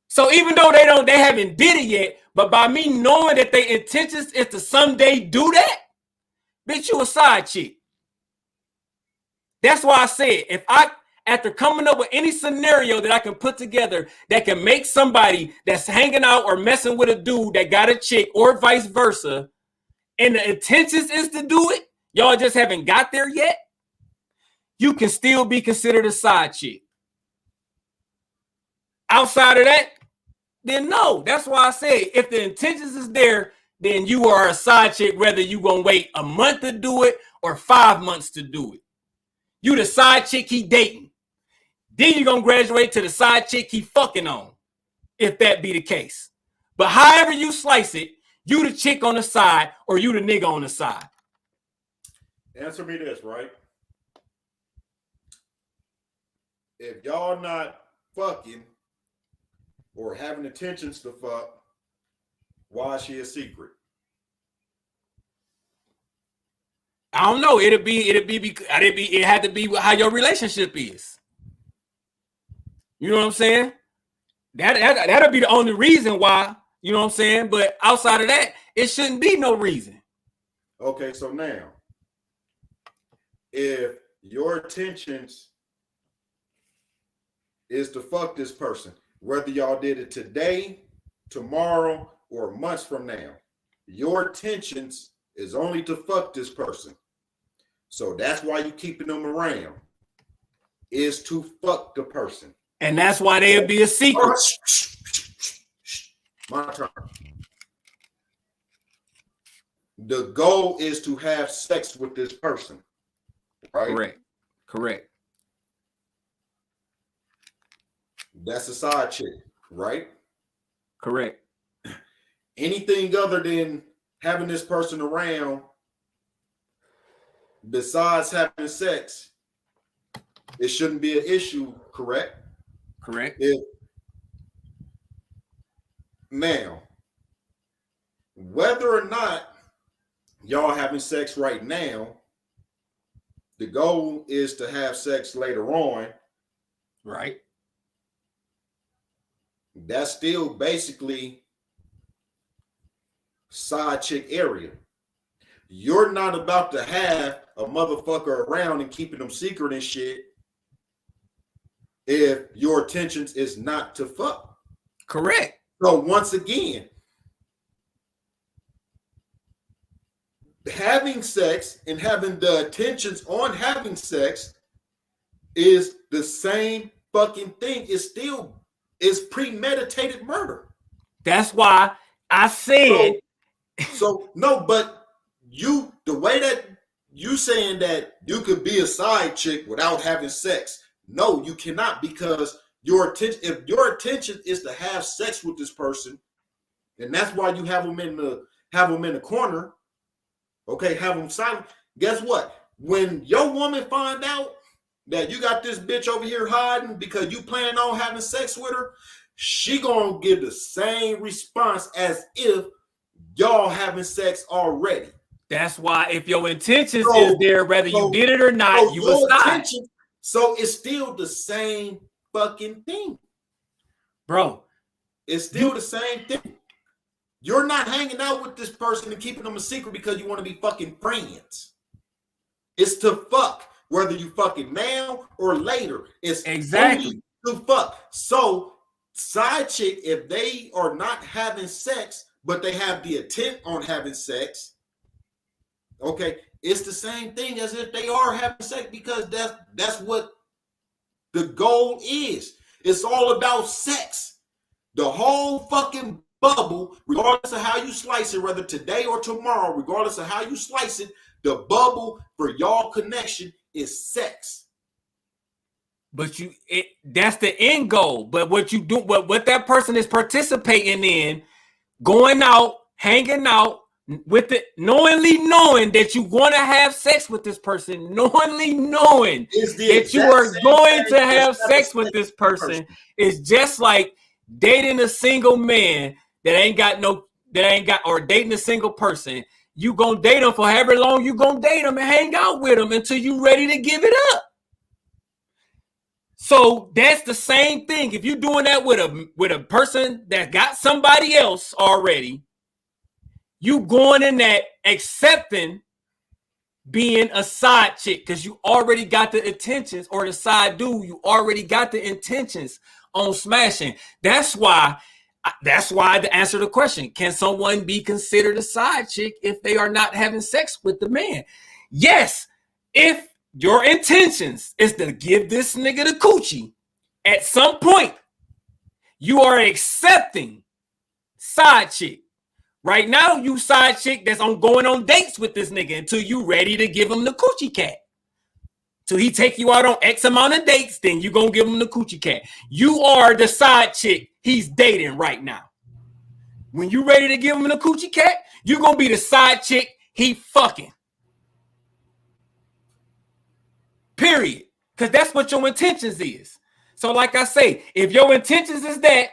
So even though they haven't did it yet, but by me knowing that their intentions is to someday do that, bitch, you a side chick. That's why I said, if I, after coming up with any scenario that I can put together that can make somebody that's hanging out or messing with a dude that got a chick or vice versa, and the intentions is to do it, y'all just haven't got there yet, you can still be considered a side chick. Outside of that, then no. That's why I say if the intentions is there, then you are a side chick, whether you gonna wait a month to do it or 5 months to do it. You the side chick he dating. Then you're gonna graduate to the side chick he fucking on, if that be the case. But however you slice it, you the chick on the side or you the nigga on the side. Answer me this, right? If y'all not fucking or having intentions to fuck, why is she a secret? I don't know. It had to be how your relationship is. You know what I'm saying? That'll be the only reason why. You know what I'm saying? But outside of that, it shouldn't be no reason. Okay, so now, if your intentions is to fuck this person, whether y'all did it today, tomorrow, or months from now, your intentions is only to fuck this person. So that's why you keeping them around, is to fuck the person. And that's why they'll be a secret. My turn. The goal is to have sex with this person, right? Correct. That's a side chick, right? Correct. Anything other than having this person around, besides having sex, it shouldn't be an issue, correct? Correct. Now, whether or not y'all having sex right now, the goal is to have sex later on. Right. That's still basically side chick area. You're not about to have a motherfucker around and keeping them secret and shit if your intentions is not to fuck. Correct. So once again, having sex and having the intentions on having sex is the same fucking thing. It's premeditated murder. That's why I said. So no, but the way that you saying that you could be a side chick without having sex. No, you cannot, because if your intention is to have sex with this person, and that's why you have them in the corner. Okay, have them silent. Guess what? When your woman find out that you got this bitch over here hiding because you plan on having sex with her, she gonna give the same response as if y'all having sex already. That's why if your intentions is there, whether you did it or not, you will stop. So it's still the same fucking thing. Bro. It's still the same thing. You're not hanging out with this person and keeping them a secret because you want to be fucking friends. It's to fuck, whether you fucking now or later. It's exactly to fuck. So side chick, if they are not having sex, but they have the intent on having sex, okay, it's the same thing as if they are having sex, because that's what the goal is. It's all about sex. The whole fucking bubble, regardless of how you slice it, whether today or tomorrow, regardless of how you slice it, the bubble for y'all connection is sex. But that's the end goal. But what you do, what that person is participating in, going out, hanging out with it, knowingly knowing that you want to have sex with this person, knowingly knowing that you are going to have sex with this person, is just like dating a single man or dating a single person. You gonna date them for however long you gonna date them and hang out with them until you ready to give it up. So that's the same thing. If you're doing that with a person that got somebody else already, you going in that accepting being a side chick because you already got the intentions, or the side dude, you already got the intentions on smashing. That's why to answer the question, can someone be considered a side chick if they are not having sex with the man? Yes, if your intentions is to give this nigga the coochie, at some point, you are accepting side chick. Right now, you side chick that's going on dates with this nigga until you ready to give him the coochie cat. So he take you out on X amount of dates, then you gonna give him the coochie cat. You are the side chick he's dating right now. When you ready to give him the coochie cat, you gonna be the side chick he fucking. Period. Because that's what your intentions is. So like I say, if your intentions is that,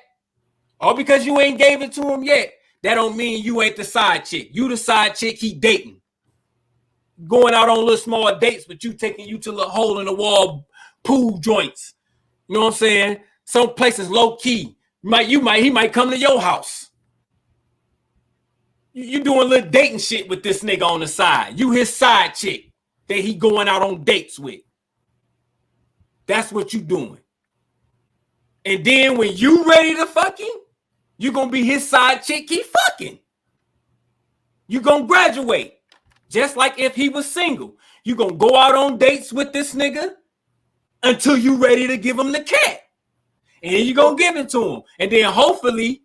all because you ain't gave it to him yet, that don't mean you ain't the side chick. You the side chick he dating. Going out on little small dates, but you taking you to little hole in the wall pool joints. You know what I'm saying? Some places low key. He might come to your house. You doing little dating shit with this nigga on the side. You his side chick that he going out on dates with. That's what you doing. And then when you ready to fuck him, you gonna be his side chick he fucking. You gonna graduate. Just like if he was single. You gonna go out on dates with this nigga until you ready to give him the cat. And then you gonna give it to him. And then hopefully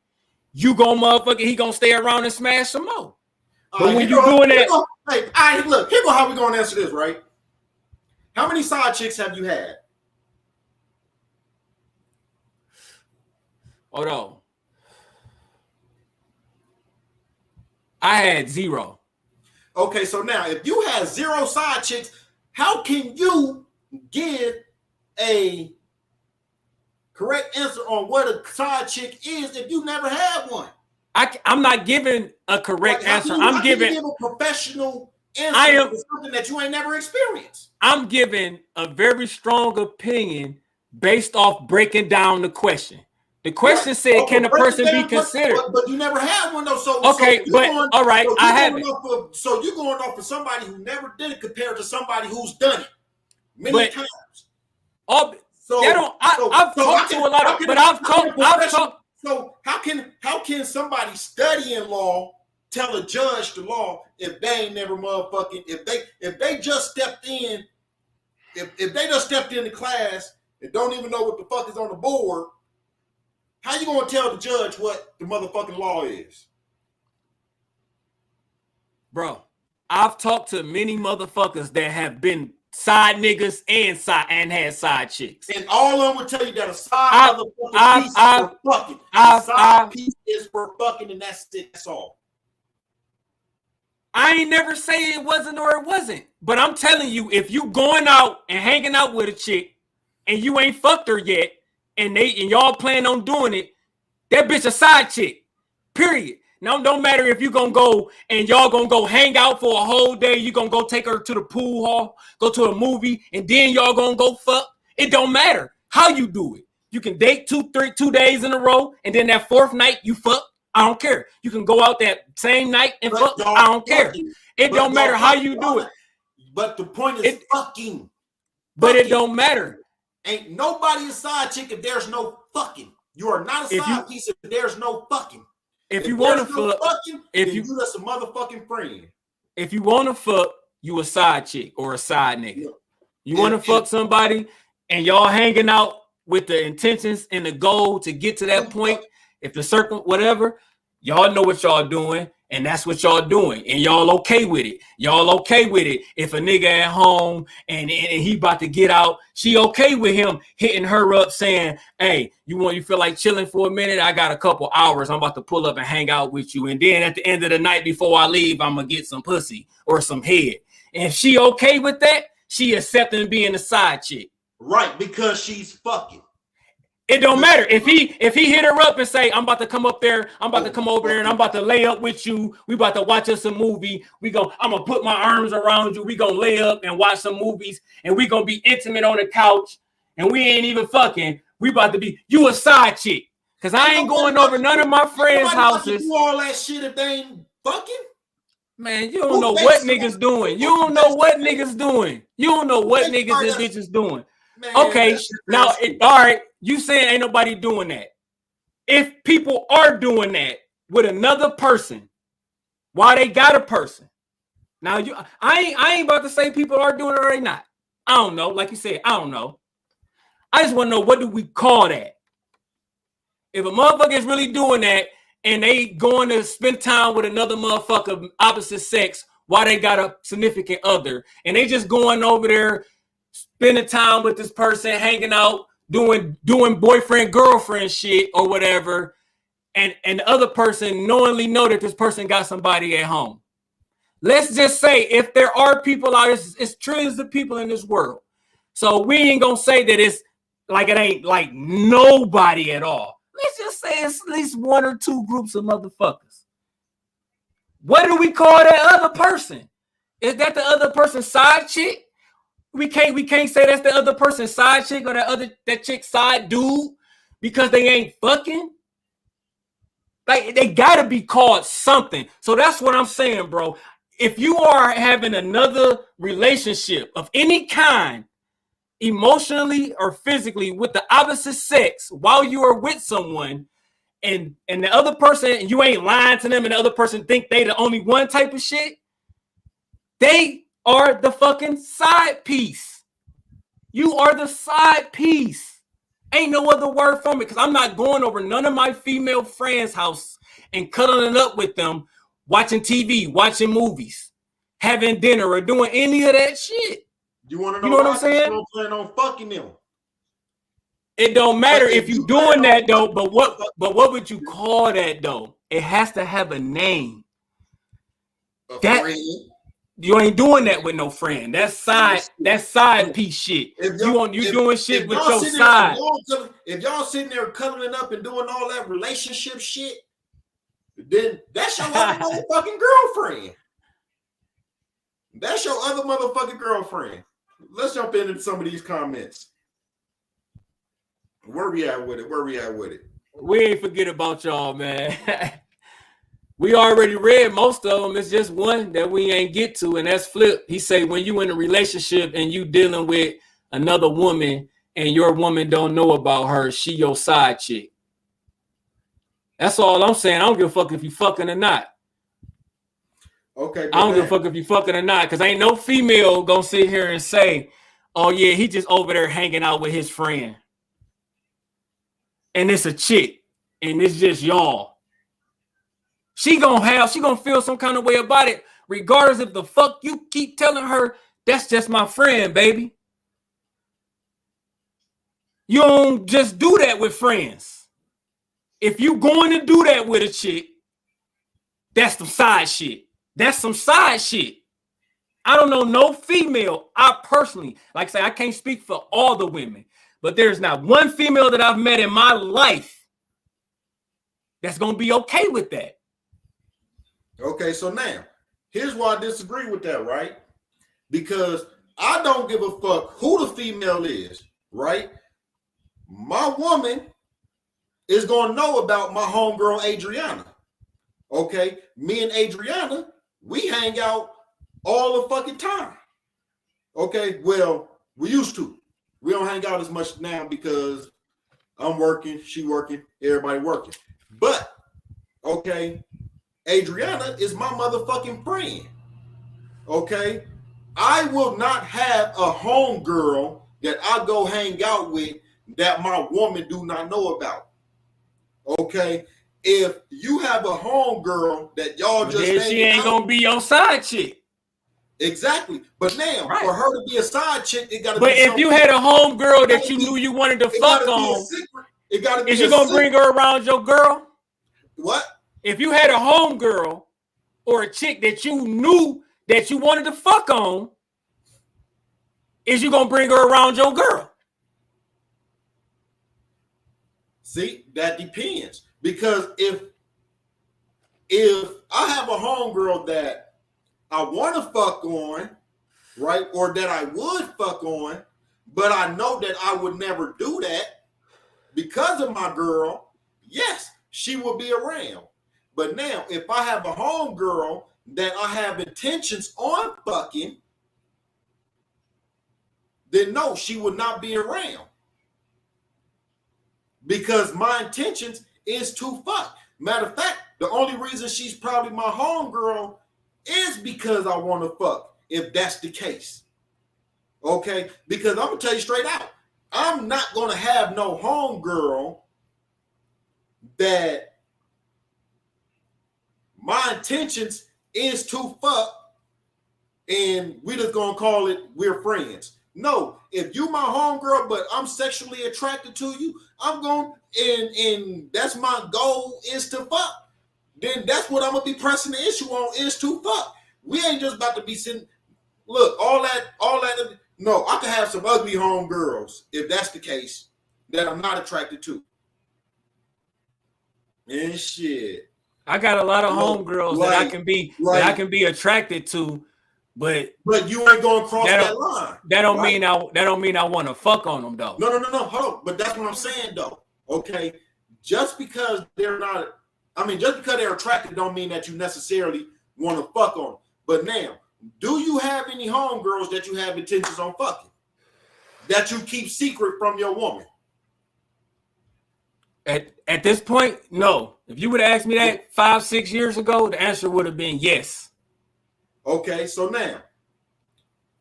you gonna he gonna stay around and smash some more. But when you doing that. Look, here's how we gonna answer this, right? How many side chicks have you had? Hold on. I had 0. Okay, so now if you had 0 side chicks, how can you give a correct answer on what a side chick is if you never had one? I'm not giving a correct answer. I'm giving a professional answer for something that you ain't never experienced. I'm giving a very strong opinion based off breaking down the question. The question said, can a person be considered? But you never had one though. Okay, all right, I haven't. So you're going off of somebody who never did it compared to somebody who's done it many times. I've talked to a lot of, but I've talked. So how can somebody studying law tell a judge the law if they ain't never motherfucking if they just stepped in if they just stepped into class and don't even know what the fuck is on the board? How you gonna tell the judge what the motherfucking law is? Bro, I've talked to many motherfuckers that have been side niggas and had side chicks. And all of them would tell you that a side motherfucking piece is for fucking. A side piece is for fucking, and that's it. That's all. I ain't never say it wasn't or it wasn't. But I'm telling you, if you going out and hanging out with a chick and you ain't fucked her yet, and y'all plan on doing it, that bitch a side chick. Period. Now, don't matter if you gonna go and y'all gonna go hang out for a whole day. You gonna go take her to the pool hall, go to a movie, and then y'all gonna go fuck. It don't matter how you do it. You can date 2 days in a row, and then that fourth night you fuck. I don't care. You can go out that same night and fuck. I don't care. It don't matter how you do it. But the point is fucking. But it don't matter. Ain't nobody a side chick if there's no fucking. You are not a side piece if there's no fucking. If you want to fuck, if you just a motherfucking friend. If you want to fuck, you a side chick or a side nigga. Yeah. You want to fuck somebody and y'all hanging out with the intentions and the goal to get to that point. If the circle, whatever, y'all know what y'all doing, and that's what y'all doing, and y'all okay with it. Y'all okay with it. If a nigga at home and he about to get out, she okay with him hitting her up saying, hey, you feel like chilling for a minute? I got a couple hours. I'm about to pull up and hang out with you. And then at the end of the night before I leave, I'm going to get some pussy or some head. And if she okay with that, she accepting being a side chick. Right, because she's fucking. It don't matter if he hit her up and say, I'm about to come up there, I'm about to come over there and I'm about to lay up with you. We about to watch us a movie. I'm gonna put my arms around you. We gonna lay up and watch some movies and we gonna be intimate on the couch and we ain't even fucking. We about to be you a side chick. Cause I ain't going over none of my friends' houses. Do all that shit if they ain't fucking. Man, you don't know what niggas doing. You don't know what niggas doing. You don't know what niggas and bitches doing. Man, okay, now all right. You saying ain't nobody doing that. If people are doing that with another person, why they got a person? Now I ain't about to say people are doing it or they not. I don't know. Like you said, I don't know. I just want to know, what do we call that? If a motherfucker is really doing that and they going to spend time with another motherfucker opposite sex while they got a significant other and they just going over there spending time with this person, hanging out, doing boyfriend girlfriend shit or whatever, and the other person knowingly know that this person got somebody at home. Let's just say if there are people out, it's trillions of people in this world, so we ain't gonna say that it's like it ain't like nobody at all. Let's just say it's at least one or two groups of motherfuckers. What do we call that other person? Is that the other person's side chick? We can't say that's the other person's side chick or that chick's side dude because they ain't fucking. Like, they gotta be called something. So that's what I'm saying, bro. If you are having another relationship of any kind, emotionally or physically, with the opposite sex while you are with someone, and the other person, you ain't lying to them, and the other person think they the only one type of shit, they are the fucking side piece. You are the side piece. Ain't no other word from it, because I'm not going over none of my female friends' house and cuddling up with them, watching TV, watching movies, having dinner, or doing any of that shit. You want to know what I'm saying? You don't plan on fucking them. It don't matter if you doing that though, but what would you call that though? It has to have a name. Friend. You ain't doing that with no friend. That's side piece shit. You doing shit with your side. If y'all sitting there cuddling up and doing all that relationship shit, then that's your other motherfucking girlfriend. That's your other motherfucking girlfriend. Let's jump into some of these comments. Where we at with it? We ain't forget about y'all, man. We already read most of them. It's just one that we ain't get to, and that's Flip. He say, when you in a relationship and you dealing with another woman and your woman don't know about her, she your side chick. That's all I'm saying. I don't give a fuck if you fucking or not. Okay. I don't give a fuck if you fucking or not, because ain't no female gonna sit here and say, oh yeah, he just over there hanging out with his friend. And it's a chick, and it's just y'all. She gonna feel some kind of way about it, regardless if the fuck you keep telling her that's just my friend, baby. You don't just do that with friends. If you going to do that with a chick, that's the side shit. That's some side shit. I don't know no female. I personally, like I say, I can't speak for all the women, but there's not one female that I've met in my life that's gonna be okay with that. Okay, so now here's why I disagree with that, right? Because I don't give a fuck who the female is, right? My woman is gonna know about my homegirl Adriana. Okay, me and Adriana, we hang out all the fucking time. Okay, well, we used to. We don't hang out as much now because I'm working, she working, everybody working. But okay, Adriana is my motherfucking friend. Okay, I will not have a homegirl that I go hang out with that my woman do not know about. Okay, if you have a homegirl that y'all just then she ain't gonna be your side chick. Exactly, but now for her to be a side chick, it gotta. But if you had a homegirl that you knew you wanted to fuck on, it gotta be. Is you gonna bring her around your girl? What? If you had a homegirl or a chick that you knew that you wanted to fuck on, is you gonna bring her around your girl? See, that depends. Because if I have a homegirl that I want to fuck on, right, or that I would fuck on, but I know that I would never do that because of my girl, yes, she will be around. But now, if I have a homegirl that I have intentions on fucking, then no, she would not be around. Because my intentions is to fuck. Matter of fact, the only reason she's probably my homegirl is because I want to fuck, if that's the case. Okay? Because I'm going to tell you straight out, I'm not going to have no homegirl that my intentions is to fuck and we just going to call it we're friends. No, if you my homegirl, but I'm sexually attracted to you, I'm going and that's my goal is to fuck. Then that's what I'm gonna be pressing the issue on is to fuck. We ain't just about to be sitting. Look, all that. No, I can have some ugly homegirls if that's the case that I'm not attracted to. And shit, I got a lot of homegirls that I can be attracted to. But you ain't gonna cross that line. That don't mean I want to fuck on them though. No. Hold on. But that's what I'm saying though. Okay, just because they're attracted, don't mean that you necessarily want to fuck on them. But now, do you have any homegirls that you have intentions on fucking that you keep secret from your woman? At this point, no. If you would have asked me that 5-6 years ago, the answer would have been yes. Okay, so now,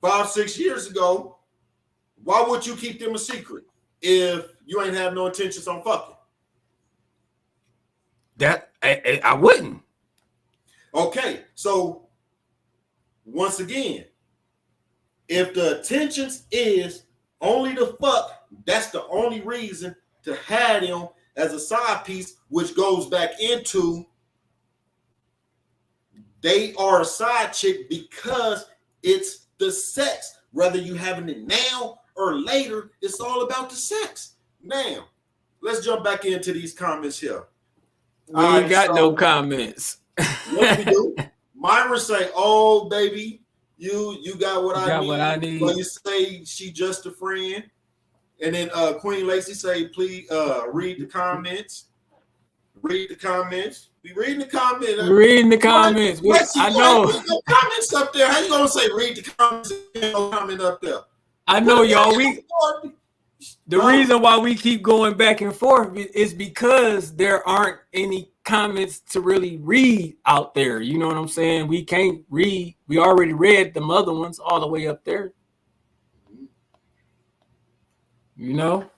5-6 years ago, why would you keep them a secret if you ain't have no intentions on fucking? That I wouldn't. Okay, so once again, if the intentions is only to fuck, that's the only reason to have them as a side piece, which goes back into they are a side chick because it's the sex. Whether you having it now or later, it's all about the sex. Now, let's jump back into these comments here. We ain't got no comments. What we do? Myra say, "Oh, baby, you got what I need." But you say she just a friend, and then Queen Lacey say, "Please read the comments. Read the comments." We reading the comments. Reading the comments. I know. No comments up there. How you gonna say read the comments and no comment up there? I know, y'all. The reason why we keep going back and forth is because there aren't any comments to really read out there. You know what I'm saying? We can't read. We already read the other ones all the way up there. You know?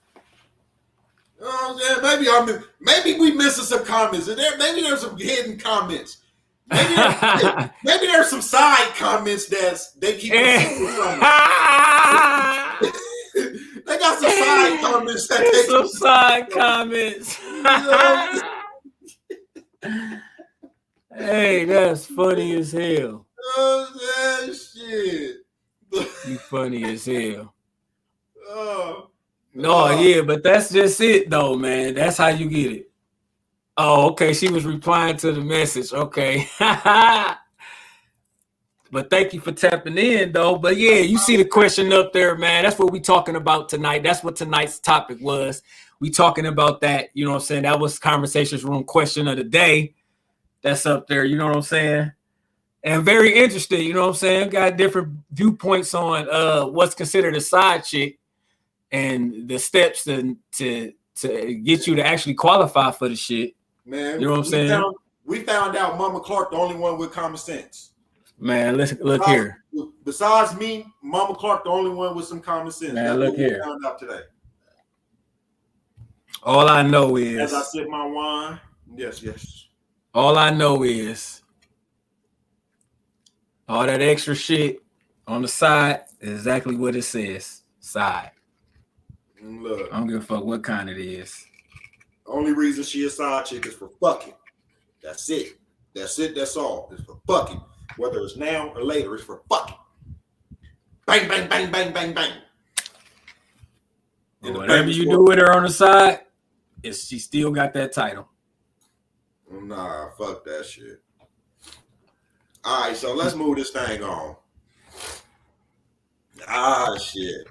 Maybe we missing some comments. Maybe there's some hidden comments. Maybe there's some side comments they keep. They got some side comments. Some side comments. Hey, that's funny as hell. Oh, shit. You funny as hell. Oh, No, yeah, but that's just it though, man. That's how you get it. Oh, okay. She was replying to the message. Okay. But thank you for tapping in, though. But yeah, you see the question up there, man. That's what we talking about tonight. That's what tonight's topic was. We talking about that. You know what I'm saying? That was Conversations Room question of the day. That's up there. You know what I'm saying? And very interesting. You know what I'm saying? Got different viewpoints on what's considered a side chick and the steps to get you to actually qualify for the shit. Man, you know what I'm saying? We found out Mama Clark the only one with common sense. Man, look here. Besides me, Mama Clark the only one with some common sense. Man, that's look what we here. found out today. All I know is, as I sip my wine, yes. All I know is all that extra shit on the side is exactly what it says. Side. Look, I don't give a fuck what kind it is. Only reason she a side chick is for fucking. That's it. That's all. It's for fucking. Whether it's now or later, it's for fucking. Bang, bang, bang, bang, bang, bang. Whatever you do with her on the side, she still got that title. Nah, fuck that shit. All right, so let's move this thing on. Shit.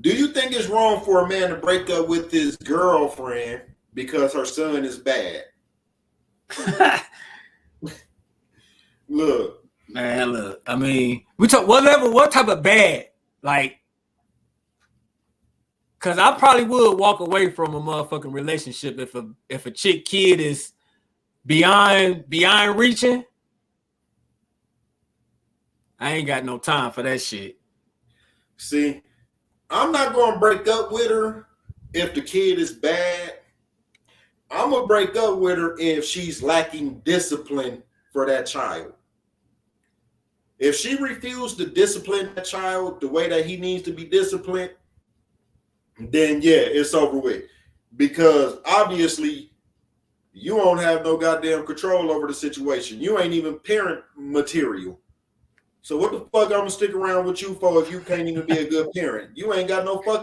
Do you think it's wrong for a man to break up with his girlfriend because her son is bad? Look. Man, look. I mean, we talk what type of bad? Like, cause I probably would walk away from a motherfucking relationship if a chick kid is beyond reaching. I ain't got no time for that shit. See, I'm not gonna break up with her if the kid is bad. I'm gonna break up with her if she's lacking discipline for that child. If she refused to discipline that child the way that he needs to be disciplined, then yeah, it's over with. Because obviously, you won't have no goddamn control over the situation. You ain't even parent material. So what the fuck I'm gonna stick around with you for if you can't even be a good parent? You ain't got no, like, what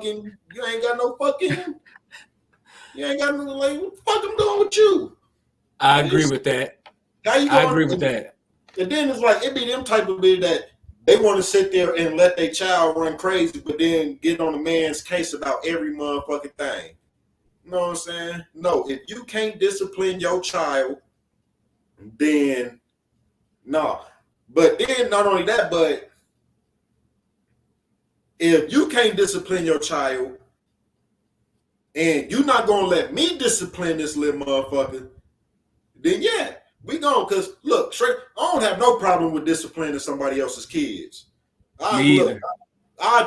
the fuck I'm doing with you? I agree with that. I agree with that. And then it's like, it be them type of bitch that they want to sit there and let their child run crazy, but then get on a man's case about every motherfucking thing. You know what I'm saying? No, if you can't discipline your child, then no. But then not only that, but if you can't discipline your child and you're not going to let me discipline this little motherfucker, then yeah. We gone, because look, straight, I don't have no problem with disciplining somebody else's kids. I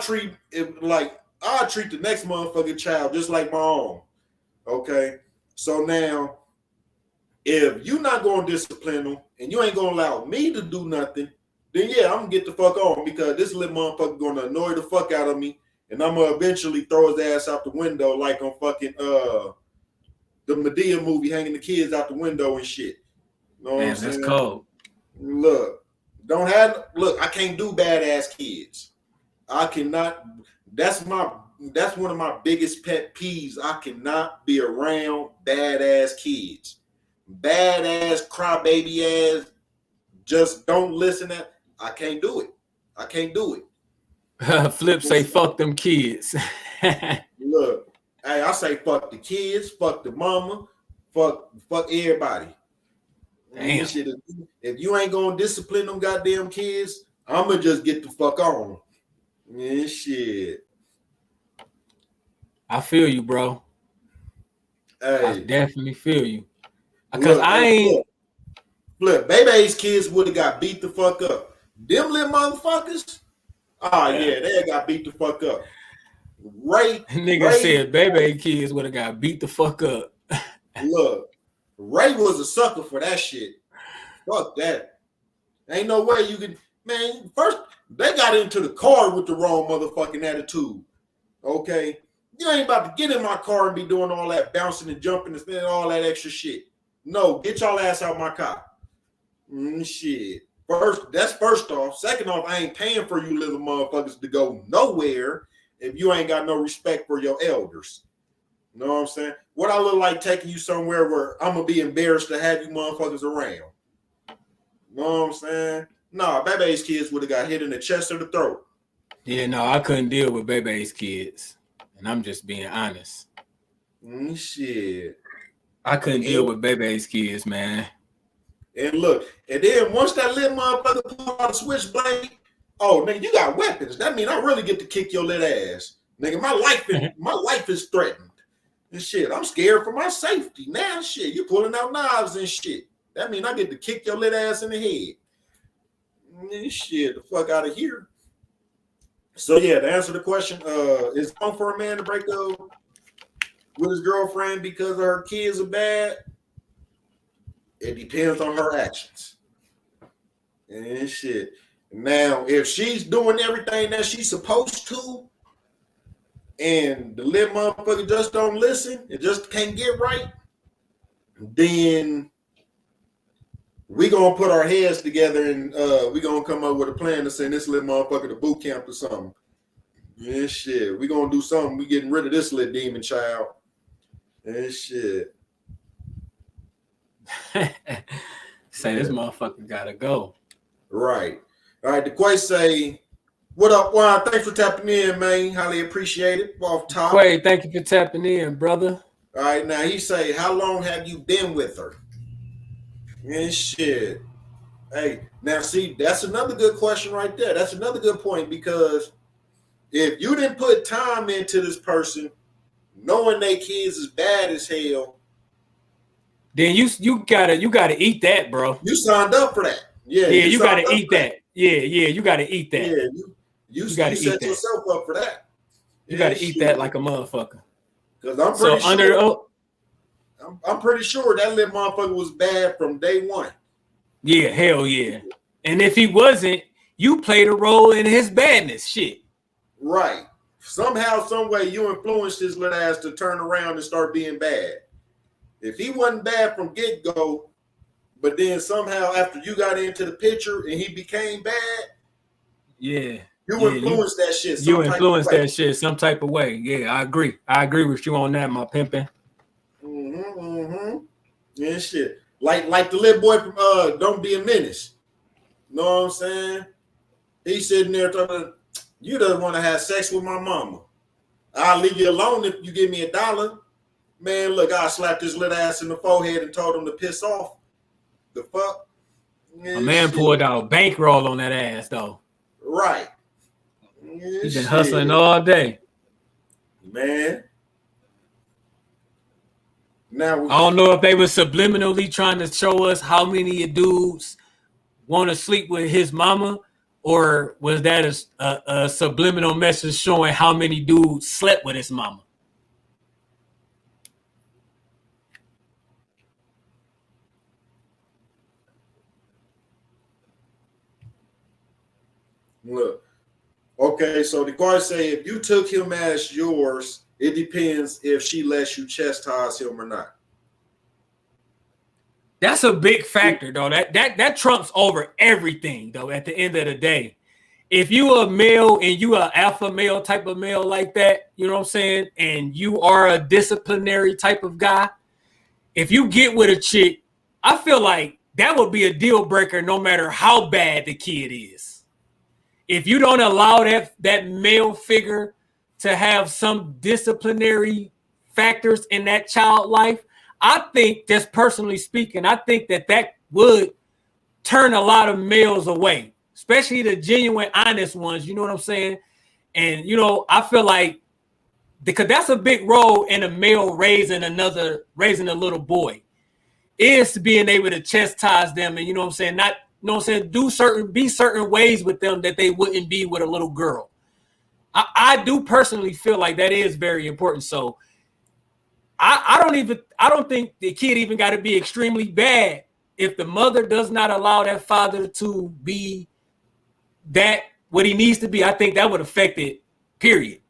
treat the next motherfucking child just like my own. Okay. So now, if you're not going to discipline them and you ain't going to allow me to do nothing, then yeah, I'm going to get the fuck on, because this little motherfucker going to annoy the fuck out of me, and I'm going to eventually throw his ass out the window like on fucking the Medea movie, hanging the kids out the window and shit. You know what I'm saying? That's cold. Look, I can't do badass kids. I cannot. That's one of my biggest pet peeves. I cannot be around badass kids. Badass crybaby ass. Just don't listen. I can't do it. I can't do it. Flip say fuck them kids. Look, hey, I say fuck the kids, fuck the mama, fuck everybody. Damn. Shit, if you ain't gonna discipline them goddamn kids, I'ma just get the fuck on. Yeah, shit. I feel you, bro. Hey, I definitely feel you. Because I ain't. Look, Baby's kids would have got beat the fuck up. Them little motherfuckers, they got beat the fuck up. Ray said Baby kids would have got beat the fuck up. Look, Ray was a sucker for that shit. Fuck that. Ain't no way you could, man. First, they got into the car with the wrong motherfucking attitude. Okay. You ain't about to get in my car and be doing all that bouncing and jumping and spending all that extra shit. No, get y'all ass out my car. Shit. That's first off. Second off, I ain't paying for you little motherfuckers to go nowhere if you ain't got no respect for your elders. You know what I'm saying? What I look like taking you somewhere where I'm gonna be embarrassed to have you motherfuckers around. You know what I'm saying? Nah, Bebe's kids would have got hit in the chest or the throat. Yeah, no, I couldn't deal with Bebe's kids. And I'm just being honest. Shit. I couldn't deal with Bebe's kids, man. And look, and then once that little motherfucker pull out a switchblade, oh nigga, you got weapons. That means I really get to kick your little ass. Nigga, my life is threatened. And shit, I'm scared for my safety. Now shit, you pulling out knives and shit. That means I get to kick your little ass in the head. Shit, the fuck out of here. So yeah, to answer the question, is it wrong for a man to break up with his girlfriend because her kids are bad? It depends on her actions. And shit. Now, if she's doing everything that she's supposed to, and the little motherfucker just don't listen, it just can't get right, then we gonna put our heads together and we gonna come up with a plan to send this little motherfucker to boot camp or something. Yeah, shit. We gonna do something. We getting rid of this little demon child. And shit. Say this motherfucker gotta go. Right. All right. The Quay say, what up, Juan? Thanks for tapping in, man. Highly appreciate it. Off top. Quay, thank you for tapping in, brother. All right. Now he say, how long have you been with her? And shit. Hey, now see, that's another good question right there. That's another good point, because if you didn't put time into this person, knowing they kids is bad as hell, then you gotta eat that, bro. you signed up for that. Yeah, you gotta eat that. Yeah, you gotta eat that. Yeah, you gotta set yourself up for that. You gotta eat that like a motherfucker. Because I'm pretty sure that little motherfucker was bad from day one. Yeah, hell yeah. And if he wasn't, you played a role in his badness. Shit. Right. Somehow, some way, you influenced his little ass to turn around and start being bad. If he wasn't bad from get-go, but then somehow after you got into the picture and he became bad, you influenced that shit. You influenced that shit some type of way. Yeah, I agree. I agree with you on that, my pimpin'. Yeah, shit. Like the little boy from Don't Be a Menace. Know what I'm saying? He's sitting there talking, you don't want to have sex with my mama. I'll leave you alone if you give me $1. Man, look, I slapped his little ass in the forehead and told him to piss off. The fuck? A man pulled out a bankroll on that ass, though. Right. He's been hustling all day. Man. Now I don't know if they were subliminally trying to show us how many dudes want to sleep with his mama, or was that a subliminal message showing how many dudes slept with his mama? Look, okay, so the guard say if you took him as yours, it depends if she lets you chastise him or not. That's a big factor, though. That trumps over everything, though. At the end of the day, if you a male and you a alpha male type of male like that, you know what I'm saying, and you are a disciplinary type of guy, if you get with a chick, I feel like that would be a deal breaker, no matter how bad the kid is. If you don't allow that male figure to have some disciplinary factors in that child life, I think, just personally speaking, I think that would turn a lot of males away, especially the genuine, honest ones. You know what I'm saying? And, you know, I feel like because that's a big role in a male raising a little boy, is being able to chastise them and, you know what I'm saying, not, you know what I'm saying, be certain ways with them that they wouldn't be with a little girl. I do personally feel like that is very important. So I don't think the kid even got to be extremely bad. If the mother does not allow that father to be that what he needs to be, I think that would affect it, period.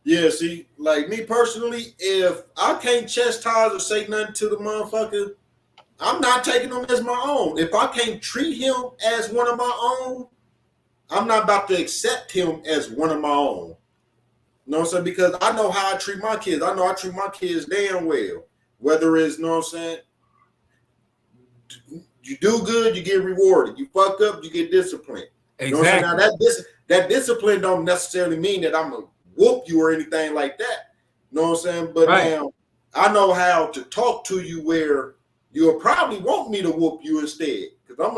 Yeah, see, like me personally, if I can't chastise or say nothing to the motherfucker, I'm not taking him as my own. If I can't treat him as one of my own, I'm not about to accept him as one of my own. You know what I'm saying? Because I know how I treat my kids. I know I treat my kids damn well. Whether it's, you know what I'm saying, you do good, you get rewarded. You fuck up, you get disciplined. Exactly. You know what I'm saying? Now that discipline don't necessarily mean that I'm gonna whoop you or anything like that. You know what I'm saying? But now I know how to talk to you where you'll probably want me to whoop you instead. Because I'm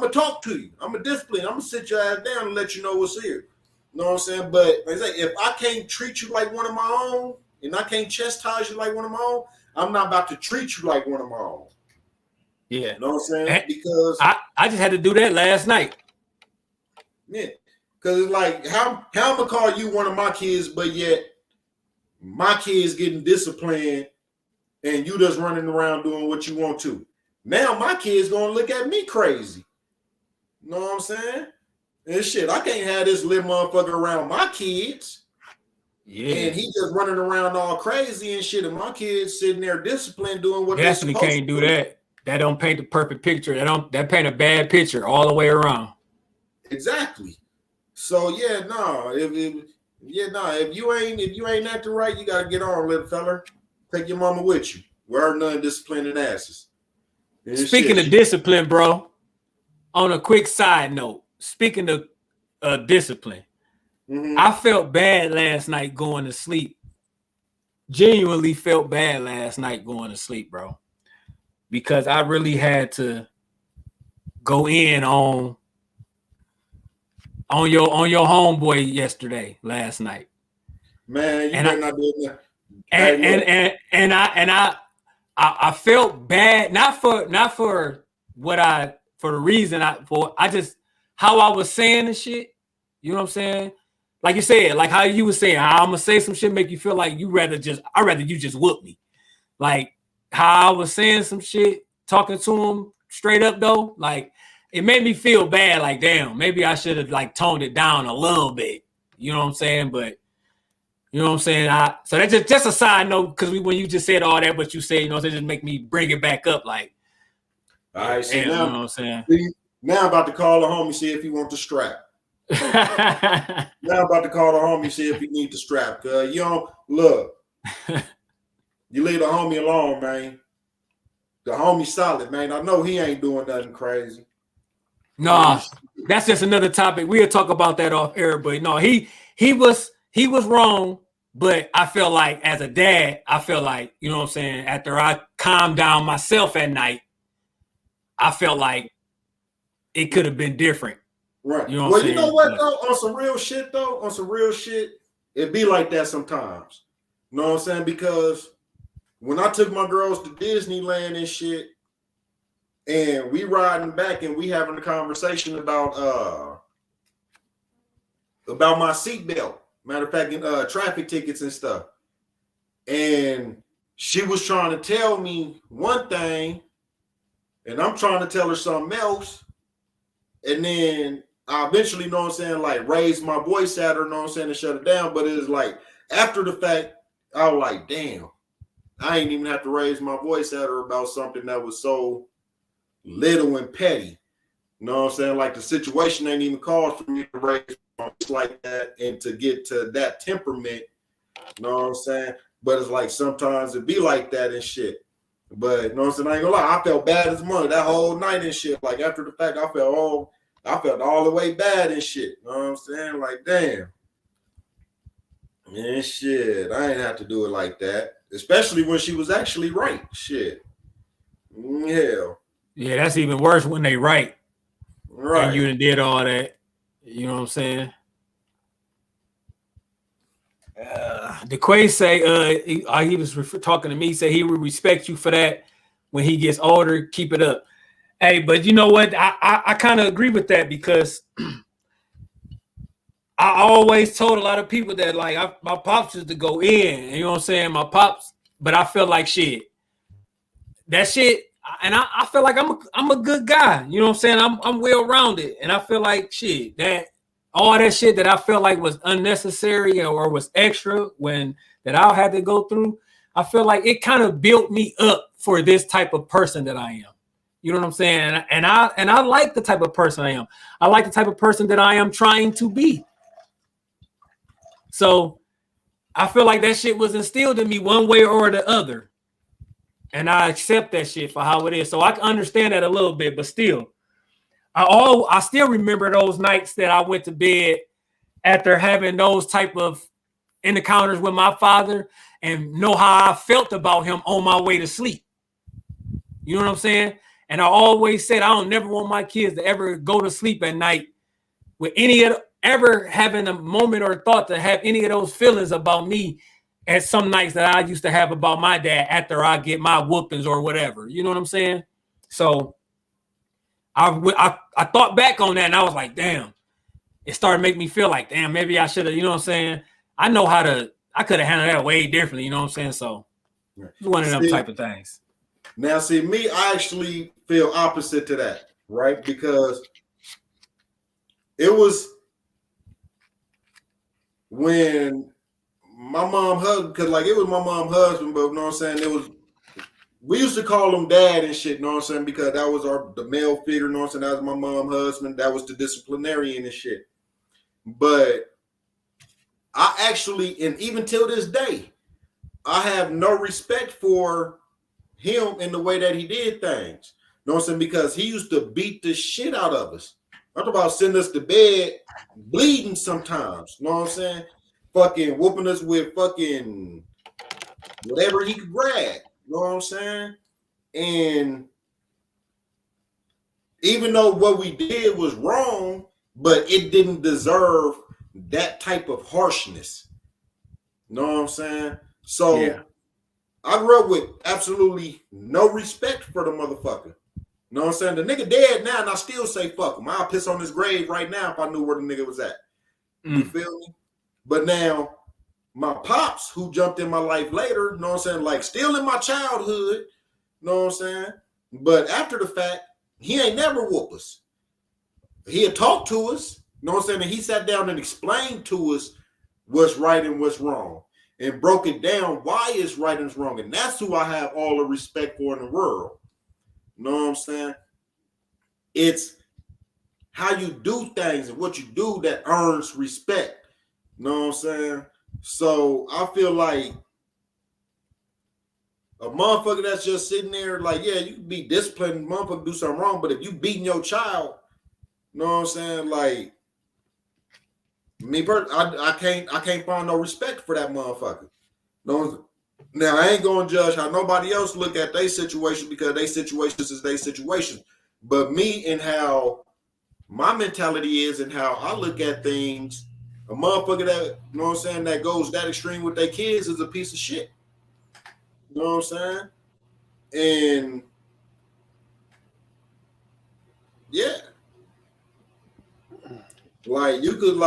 gonna talk to you. I'm gonna discipline. I'm gonna sit your ass down and let you know what's here. You know what I'm saying? But like I say, if I can't treat you like one of my own, and I can't chastise you like one of my own, I'm not about to treat you like one of my own. Yeah. You know what I'm saying? And because I just had to do that last night. Yeah. Because it's like, how I'm gonna call you one of my kids, but yet my kids getting disciplined and you just running around doing what you want to. Now my kids gonna look at me crazy. You know what I'm saying? And shit, I can't have this little motherfucker around my kids. Yeah. And he just running around all crazy and shit. And my kids sitting there disciplined doing what they're supposed to do. Definitely can't do that. That don't paint the perfect picture. That paint a bad picture all the way around. Exactly. So if you ain't acting right, you gotta get on, little fella. Take your mama with you. We're none disciplining asses. And speaking of discipline, bro, on a quick side note, speaking of discipline, I felt bad last night going to sleep. Genuinely felt bad last night going to sleep, bro. Because I really had to go in on your homeboy last night. Man, you better not do that. I felt bad, not for the reason how I was saying the shit. You know what I'm saying? Like you said, like how you were saying, I'm gonna say some shit make you feel like I'd rather you just whoop me. Like how I was saying some shit, talking to him straight up though, like it made me feel bad. Like, damn, maybe I should have like toned it down a little bit. You know what I'm saying? But you know what I'm saying? So that's just a side note, because when you just said all that, but you said, you know, they just make me bring it back up. Like, all right, so damn, now, you know what I'm saying? Now I'm about to call the homie, see if he wants the strap. Now I'm about to call the homie, see if he needs the strap. Cause you don't look. You leave the homie alone, man. The homie solid, man. I know he ain't doing nothing crazy. Nah, that's just another topic. We'll talk about that off air. But no, he was wrong. But I feel like as a dad, I feel like, you know what I'm saying, after I calmed down myself at night, I felt like it could have been different. Right. You know well, you know what, though? On some real shit, it be like that sometimes. You know what I'm saying? Because when I took my girls to Disneyland and shit, and we riding back and we having a conversation about my seatbelt. Matter of fact, traffic tickets and stuff. And she was trying to tell me one thing, and I'm trying to tell her something else. And then I eventually, you know what I'm saying, like raised my voice at her, you know what I'm saying, to shut it down. But it was like after the fact, I was like, damn, I ain't even have to raise my voice at her about something that was so little and petty. You know what I'm saying? Like the situation ain't even called for me to raise my voice like that and to get to that temperament. You know what I'm saying? But it's like sometimes it be like that and shit. But you know what I'm saying? I ain't gonna lie, I felt bad as money that whole night and shit. Like after the fact, I felt all the way bad and shit. You know what I'm saying? Like, damn. Man, shit. I ain't have to do it like that. Especially when she was actually right. Shit. Hell. Yeah, that's even worse when they right. Right. And you done did all that. You know what I'm saying? DeQuay say he was talking to me, say he would respect you for that when he gets older. Keep it up. Hey, but you know what? I kind of agree with that, because I always told a lot of people that like my pops used to go in, you know what I'm saying? My pops, but I feel like shit. That shit, and I feel like I'm a good guy. You know what I'm saying? I'm well rounded, and I feel like shit that all that shit that I felt like was unnecessary or was extra that I had to go through, I feel like it kind of built me up for this type of person that I am. You know what I'm saying? And I like the type of person I am. I like the type of person that I am trying to be. So I feel like that shit was instilled in me one way or the other. And I accept that shit for how it is. So I can understand that a little bit, but still, I still remember those nights that I went to bed after having those type of encounters with my father and know how I felt about him on my way to sleep. You know what I'm saying? And I always said I don't never want my kids to ever go to sleep at night with ever having a moment or thought to have any of those feelings about me as some nights that I used to have about my dad after I get my whoopings or whatever. You know what I'm saying? So I thought back on that and I was like, damn. It started making me feel like, damn, maybe I should have, you know what I'm saying? I could have handled that way differently, you know what I'm saying? So it's one of them type of things. Now, see, me, I actually feel opposite to that, right? Because it was when my mom husband, because like it was my mom's husband, but you know what I'm saying? We used to call him dad and shit, you know what I'm saying? Because that was the male figure, you know what I'm saying? That was my mom's husband. That was the disciplinarian and shit. But I actually, and even till this day, I have no respect for him in the way that he did things. You know what I'm saying? Because he used to beat the shit out of us. I'm talking about sending us to bed bleeding sometimes. You know what I'm saying? Fucking whooping us with fucking whatever he could grab. You know what I'm saying? And even though what we did was wrong, but it didn't deserve that type of harshness. You know what I'm saying? So yeah. I grew up with absolutely no respect for the motherfucker. You know what I'm saying? The nigga dead now, and I still say fuck him. I'll piss on his grave right now if I knew where the nigga was at. You feel me? But now, my pops, who jumped in my life later, you know what I'm saying? Like, still in my childhood, you know what I'm saying? But after the fact, he ain't never whoop us. He had talked to us, you know what I'm saying? And he sat down and explained to us what's right and what's wrong, and broke it down why it's right and it's wrong. And that's who I have all the respect for in the world. You know what I'm saying? It's how you do things and what you do that earns respect. You know what I'm saying? So I feel like a motherfucker that's just sitting there, like, yeah, you can be disciplined, motherfucker do something wrong, but if you beating your child, you know what I'm saying? Like, me personally, I can't find no respect for that motherfucker. No, now I ain't gonna judge how nobody else look at their situation, because their situations is their situation. But me and how my mentality is and how I look at things, a motherfucker that, you know what I'm saying, that goes that extreme with their kids is a piece of shit. You know what I'm saying? And yeah, like you could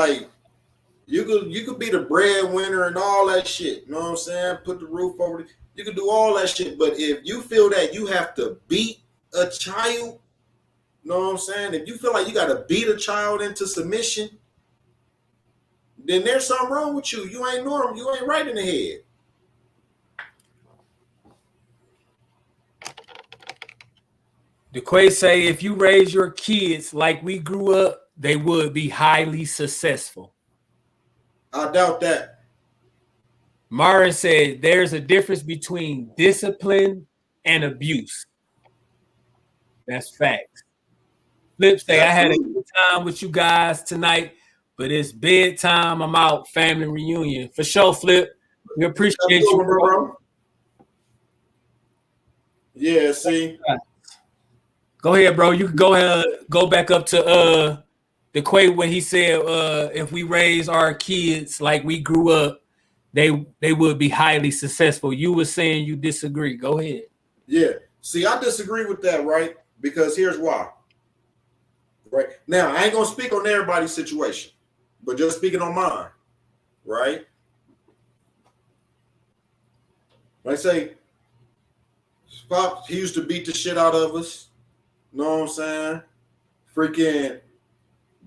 be the breadwinner and all that shit. You know what I'm saying? Put the roof over it. You could do all that shit. But if you feel that you have to beat a child, you know what I'm saying? If you feel like you got to beat a child into submission, then there's something wrong with you. You ain't normal. You ain't right in the head. DeQuay say, if you raise your kids like we grew up, they would be highly successful. I doubt that. Mara said, there's a difference between discipline and abuse. That's facts. Flip say, I had a good time with you guys tonight, but it's bedtime. I'm out. Family reunion. For sure, Flip. We appreciate you, bro. Yeah, see. Go ahead, bro. You can go ahead, go back up to DeQuay when he said if we raise our kids like we grew up, they would be highly successful. You were saying you disagree. Go ahead. Yeah. See, I disagree with that, right? Because here's why. Right now, I ain't gonna speak on everybody's situation, but just speaking on mine, right? Like say, Pop, he used to beat the shit out of us. You know what I'm saying? Freaking,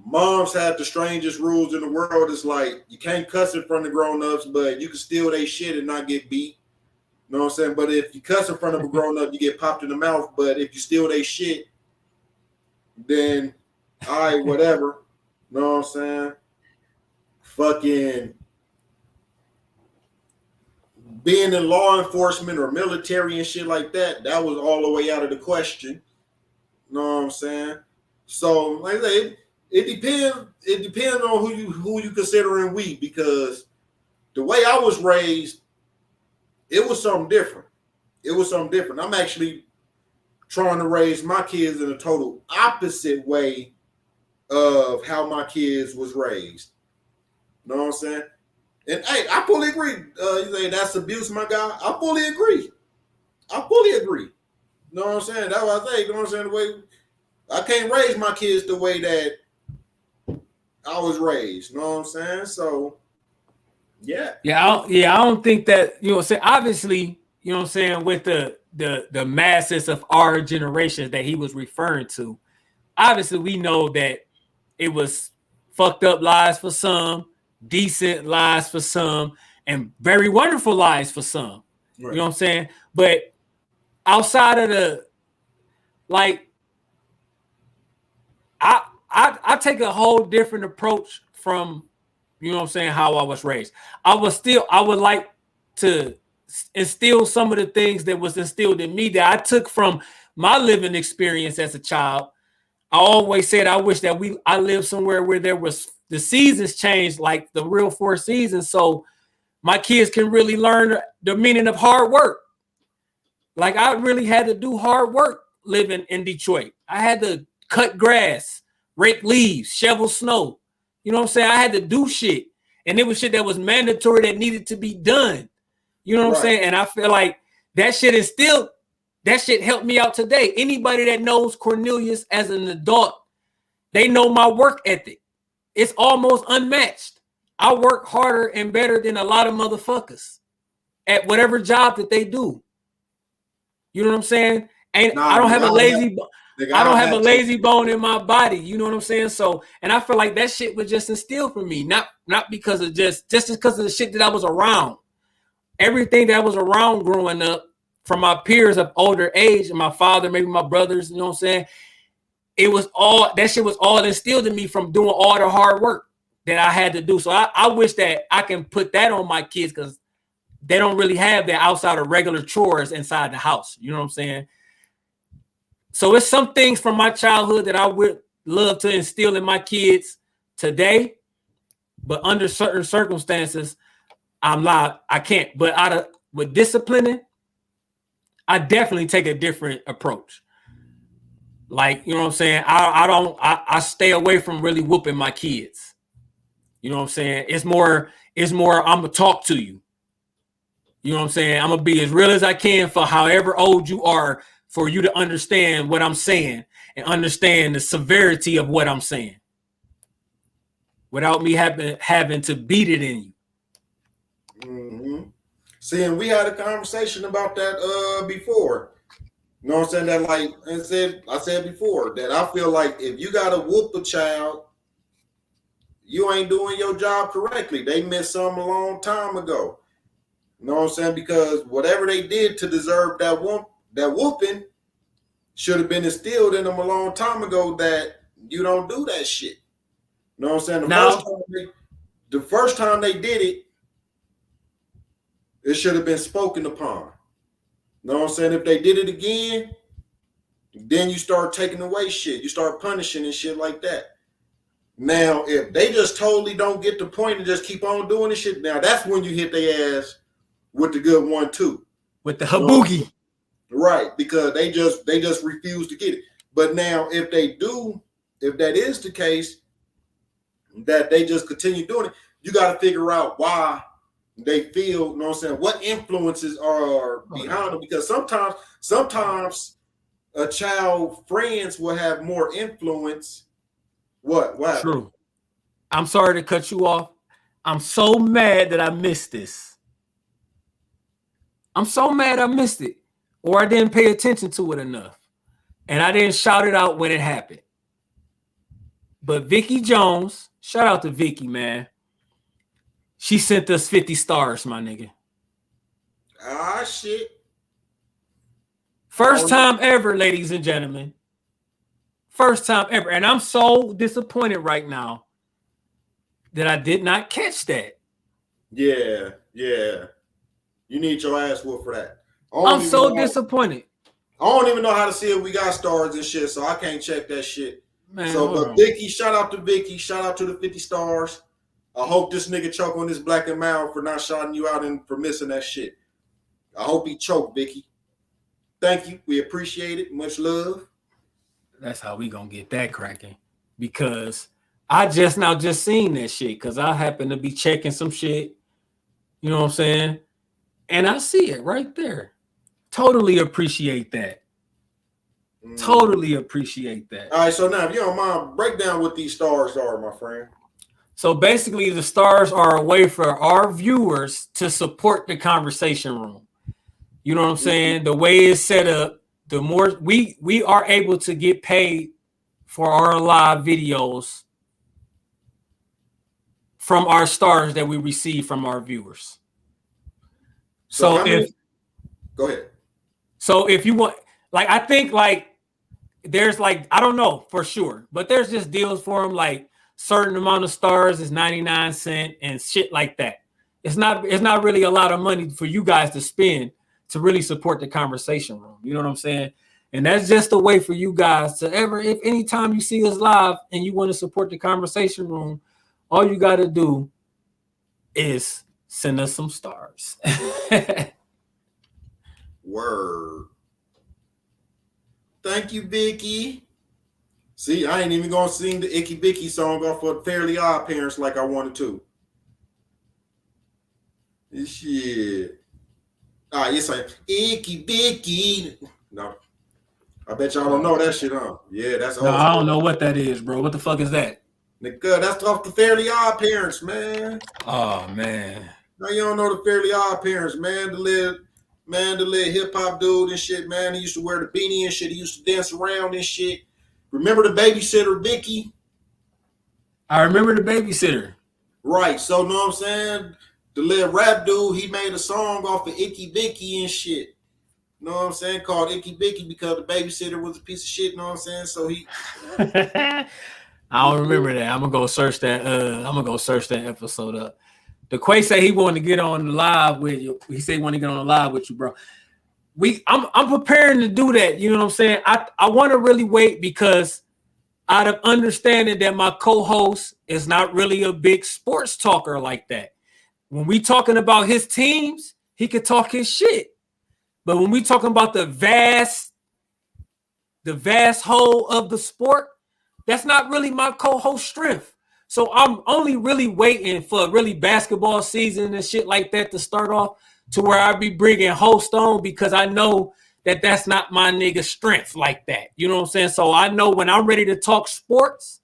Moms had the strangest rules in the world. It's like you can't cuss in front of grown-ups, but you can steal their shit and not get beat. You know what I'm saying? But if you cuss in front of a grown-up, you get popped in the mouth. But if you steal their shit, then all right, whatever. You know what I'm saying? Fucking being in law enforcement or military and shit like that, that was all the way out of the question. You know what I'm saying? So, like I say, it depends. It depends on who you considering we, because the way I was raised, it was something different. It was something different. I'm actually trying to raise my kids in a total opposite way of how my kids was raised. You know what I'm saying? And hey, I fully agree. You say that's abuse, my guy. I fully agree. I fully agree. You know what I'm saying? That's what I say. You know what I'm saying? The way I can't raise my kids the way that I was raised. You know what I'm saying? So, yeah. I don't think that, you know what I'm saying? Obviously, you know what I'm saying, with the masses of our generations that he was referring to, obviously we know that it was fucked up lies for some, decent lies for some, and very wonderful lies for some. Right. You know what I'm saying? But outside of the, like, I take a whole different approach from, you know what I'm saying, how I was raised. I would like to instill some of the things that was instilled in me that I took from my living experience as a child. I always said I wish that I lived somewhere where there was the seasons changed, like the real 4 seasons, so my kids can really learn the meaning of hard work. Like, I really had to do hard work living in Detroit. I had to cut grass, rake leaves, shovel snow. You know what I'm saying? I had to do shit. And it was shit that was mandatory that needed to be done. You know what I'm saying? And I feel like that shit helped me out today. Anybody that knows Cornelius as an adult, they know my work ethic. It's almost unmatched. I work harder and better than a lot of motherfuckers at whatever job that they do. You know what I'm saying? And I don't have a lazy bone in my body. You know what I'm saying? So, and I feel like that shit was just instilled for me, not because of just because of the shit that I was around. Everything that I was around growing up, from my peers of older age, and my father, maybe my brothers, you know what I'm saying? That shit was all instilled in me from doing all the hard work that I had to do. So I wish that I can put that on my kids, because they don't really have that outside of regular chores inside the house. You know what I'm saying? So it's some things from my childhood that I would love to instill in my kids today, but under certain circumstances, I can't. But with disciplining, I definitely take a different approach. Like, you know what I'm saying? I stay away from really whooping my kids. You know what I'm saying? It's more I'm gonna talk to you. You know what I'm saying? I'm gonna be as real as I can for however old you are, for you to understand what I'm saying and understand the severity of what I'm saying, without me having to beat it in you. Mm-hmm. See, and we had a conversation about that before. You know what I'm saying? That, like I said before, that I feel like if you gotta whoop a child, you ain't doing your job correctly. They missed something a long time ago. You know what I'm saying? Because whatever they did to deserve that whooping should have been instilled in them a long time ago, that you don't do that shit. You know what I'm saying? The first time they did it, it should have been spoken upon. You know what I'm saying? If they did it again, then you start taking away shit. You start punishing and shit like that. Now, if they just totally don't get the point and just keep on doing this shit, now that's when you hit their ass with the good 1-2. With the haboogie. Right, because they just refuse to get it. But now if that is the case, that they just continue doing it, you got to figure out why they feel, you know what I'm saying, what influences are behind them. Because sometimes a child friends will have more influence. What? True. I'm sorry to cut you off. I'm so mad that I missed this. I'm so mad I missed it, or I didn't pay attention to it enough, and I didn't shout it out when it happened. But Vicky Jones, shout out to Vicky, man. She sent us 50 stars, my nigga. Ah, shit. First time ever, ladies and gentlemen. First time ever. And I'm so disappointed right now that I did not catch that. Yeah. You need your ass whooped for that. I'm so disappointed. I don't even know how to see if we got stars and shit, so I can't check that shit. Man, so, but Vicky, shout out to Vicky. Shout out to the 50 stars. I hope this nigga choke on this black and mild for not shouting you out and for missing that shit. I hope he choked, Vicky. Thank you. We appreciate it. Much love. That's how we gonna get that cracking. Because I just seen that shit because I happen to be checking some shit. You know what I'm saying? And I see it right there. Totally appreciate that. Totally appreciate that. All right, so now if you don't mind, break down what these stars are, my friend. So basically, the stars are a way for our viewers to support the conversation room. You know what I'm saying? The way it's set up, the more we are able to get paid for our live videos from our stars that we receive from our viewers. So go ahead. So if you want, like, I think like there's like, I don't know for sure, but there's just deals for them, like certain amount of stars is 99 cents and shit like that. It's not really a lot of money for you guys to spend to really support the conversation room. You know what I'm saying? And that's just a way for you guys to if anytime you see us live and you want to support the conversation room, all you got to do is send us some stars. Word. Thank you, Vicky. See, I ain't even gonna sing the Icky Vicky song off of Fairly Odd Parents like I wanted to. Shit. Yes, I am. Icky Vicky. No. I bet y'all don't know that shit, huh? Yeah, that's no, I don't know what that is, bro. What the fuck is that? Nigga, that's off the Fairly Odd Parents, man. Oh, man. Now you don't know the Fairly Odd Parents, man. The little hip hop dude and shit, man. He used to wear the beanie and shit. He used to dance around and shit. Remember the babysitter, Vicky? I remember the babysitter. Right. So, know what I'm saying? The little rap dude, he made a song off of Icky Vicky and shit. Know what I'm saying? Called Icky Vicky because the babysitter was a piece of shit. Know what I'm saying? So he. I don't remember that. I'm gonna go search that. Episode up. The Quay said he wanted to get on the live with you. He said he wanted to get on the live with you, bro. I'm preparing to do that. You know what I'm saying? I want to really wait because out of understanding that my co-host is not really a big sports talker like that. When we talking about his teams, he could talk his shit. But when we talking about the vast whole of the sport, that's not really my co-host strength. So I'm only really waiting for really basketball season and shit like that to start off to where I be bringing host on because I know that that's not my nigga strength like that. You know what I'm saying? So I know when I'm ready to talk sports,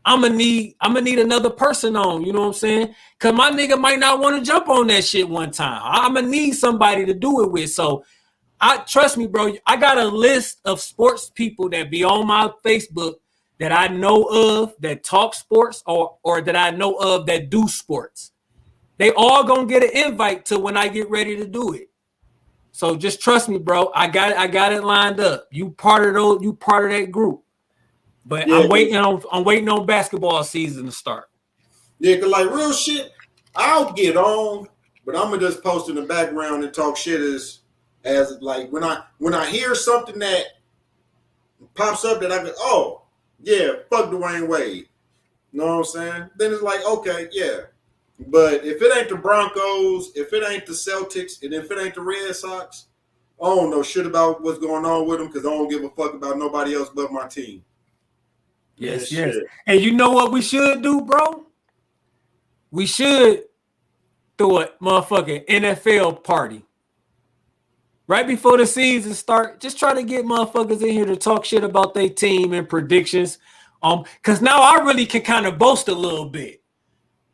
I'm gonna need another person on. You know what I'm saying? Cause my nigga might not want to jump on that shit one time. I'm gonna need somebody to do it with. So trust me, bro. I got a list of sports people that be on my Facebook that I know of that talk sports or that I know of that do sports. They all gonna get an invite to when I get ready to do it. So just trust me, bro. I got it lined up. You part of that group. But yeah, I'm waiting on basketball season to start. Yeah, cause like real shit, I'll get on, but I'm gonna just post in the background and talk shit as like when I hear something that pops up that I go, oh yeah, fuck Dwayne Wade. You know what I'm saying? Then it's like, okay, yeah. But if it ain't the Broncos, if it ain't the Celtics, and if it ain't the Red Sox, I don't know shit about what's going on with them because I don't give a fuck about nobody else but my team. Yes. And you know what we should do, bro? We should throw a motherfucking NFL party. Right before the season start, just try to get motherfuckers in here to talk shit about their team and predictions. Because now I really can kind of boast a little bit.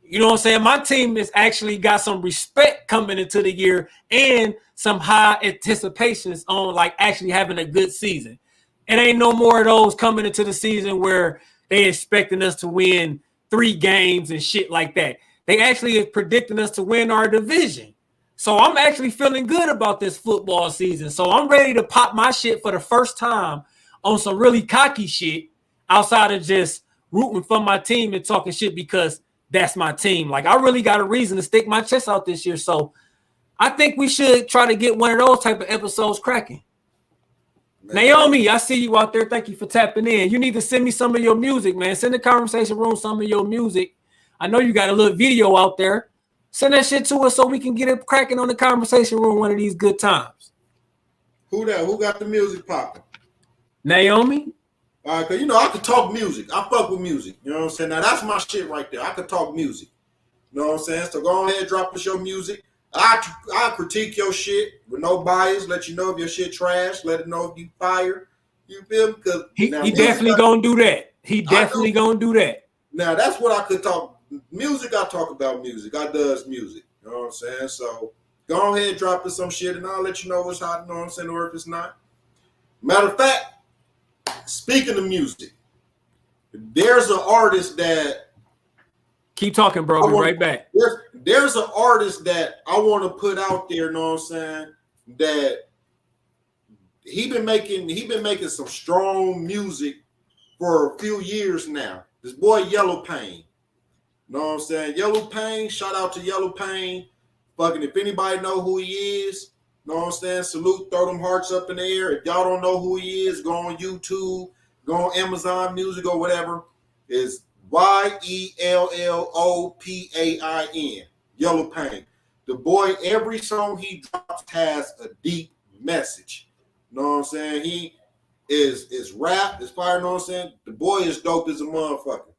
You know what I'm saying? My team has actually got some respect coming into the year and some high anticipations on like actually having a good season. It ain't no more of those coming into the season where they expecting us to win 3 games and shit like that. They actually is predicting us to win our division. So I'm actually feeling good about this football season. So I'm ready to pop my shit for the first time on some really cocky shit outside of just rooting for my team and talking shit because that's my team. Like, I really got a reason to stick my chest out this year. So I think we should try to get one of those type of episodes cracking. Man. Naomi, I see you out there. Thank you for tapping in. You need to send me some of your music, man. Send the conversation room some of your music. I know you got a little video out there. Send that shit to us so we can get it cracking on the conversation room one of these good times. Who that? Who got the music popping? Naomi? All right, because, you know, I could talk music. I fuck with music. You know what I'm saying? Now, that's my shit right there. I could talk music. You know what I'm saying? So go ahead, drop us your music. I critique your shit with no bias. Let you know if your shit trash. Let it know if you fire. You feel me? Because he definitely gonna do that. He definitely gonna do that. Now, that's what I could talk. Music, I talk about music. I does music. You know what I'm saying? So go ahead, drop us some shit, and I'll let you know what's hot. You know what I'm saying? Or if it's not. Matter of fact, speaking of music, there's an artist that. Keep talking, bro. Be right back. There's an artist that I want to put out there, you know what I'm saying? That he been making some strong music for a few years now. This boy Yellow Pain. You know what I'm saying? Yellow Pain, shout out to Yellow Pain. Fucking if anybody know who he is, you know what I'm saying? Salute, throw them hearts up in the air. If y'all don't know who he is, go on YouTube, go on Amazon Music or whatever. It's YELLOPAIN, Yellow Pain. The boy, every song he drops has a deep message. You know what I'm saying? He is rap, is fire, you know what I'm saying? The boy is dope as a motherfucker.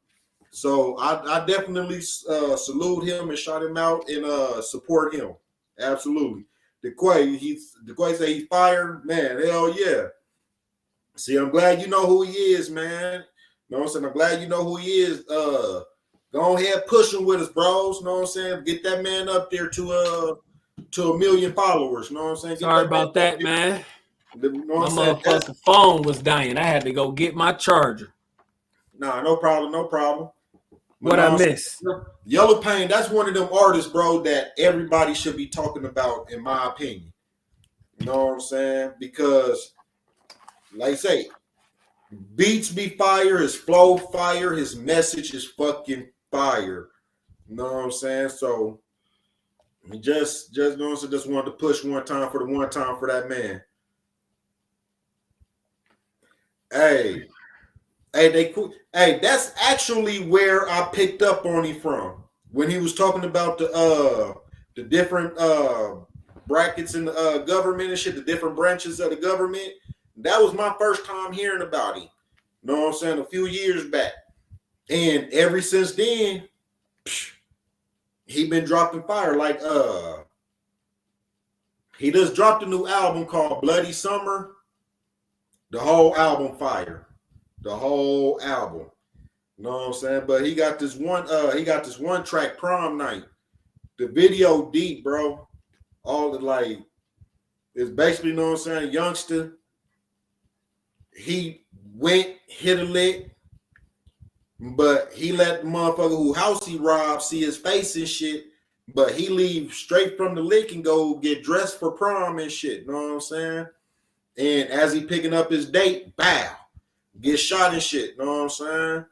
So I definitely salute him and shout him out and support him. Absolutely. The Quay say he's fired. Man, hell yeah. See, I'm glad you know who he is, man. You know what I'm saying? I'm glad you know who he is. Go ahead, push him with us, bros. You know what I'm saying? Get that man up there to 1 million followers. You know what I'm saying? Get Sorry about that, man. You know my motherfucking phone was dying. I had to go get my charger. Nah, no problem, no problem. What I miss? Yellow Pain, that's one of them artists, bro, that everybody should be talking about, in my opinion. You know what I'm saying? Because, like I say, beats be fire, his flow fire, his message is fucking fire. You know what I'm saying? So, just wanted to push one time for that man. Hey, that's actually where I picked up on him from when he was talking about the different brackets in the government and shit, the different branches of the government. That was my first time hearing about him. You know what I'm saying? A few years back, and ever since then, he been dropping fire. Like he just dropped a new album called Bloody Summer. The whole album fire. The whole album. You know what I'm saying? But he got this one track, Prom Night. The video deep, bro. All the like, it's basically, you know what I'm saying, youngster. He went, hit a lick, but he let the motherfucker who house he robbed see his face and shit. But he leave straight from the lick and go get dressed for prom and shit. You know what I'm saying? And as he picking up his date, bow. Get shot and shit. You know what I'm saying?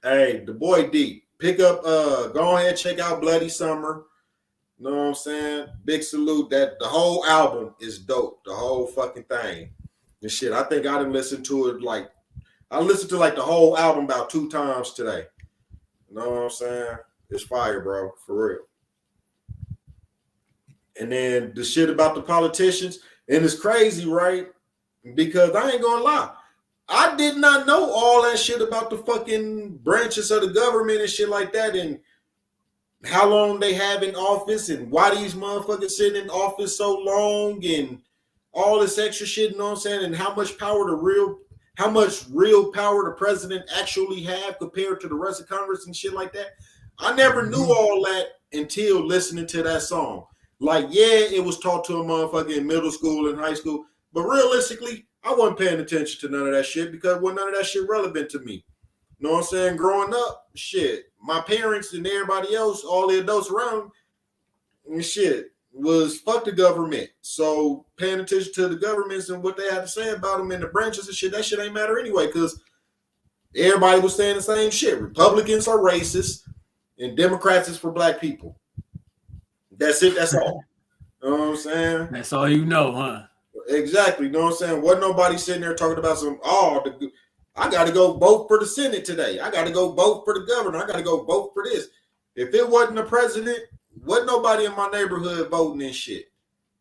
Hey, the boy deep. Pick up, go ahead, check out Bloody Summer. You know what I'm saying? Big salute. That the whole album is dope. The whole fucking thing. And shit. I think I done listened to it I listened to the whole album about 2 times today. You know what I'm saying? It's fire, bro. For real. And then the shit about the politicians. And it's crazy, right? Because I ain't gonna lie. I did not know all that shit about the fucking branches of the government and shit like that, and how long they have in office, and why these motherfuckers sit in office so long, and all this extra shit, you know what I'm saying, and how much real power the president actually have compared to the rest of Congress and shit like that. I never knew all that until listening to that song. Like, yeah, it was taught to a motherfucker in middle school and high school, but realistically, I wasn't paying attention to none of that shit because none of that shit relevant to me. You know what I'm saying? Growing up, shit, my parents and everybody else, all the adults around, and shit, was fuck the government. So paying attention to the governments and what they had to say about them in the branches and shit, that shit ain't matter anyway, because everybody was saying the same shit. Republicans are racist and Democrats is for black people. That's it. That's all. You know what I'm saying? That's all you know, huh? Exactly. You know what I'm saying? Wasn't nobody sitting there talking about I got to go vote for the Senate today. I got to go vote for the governor. I got to go vote for this. If it wasn't the president, wasn't nobody in my neighborhood voting and shit.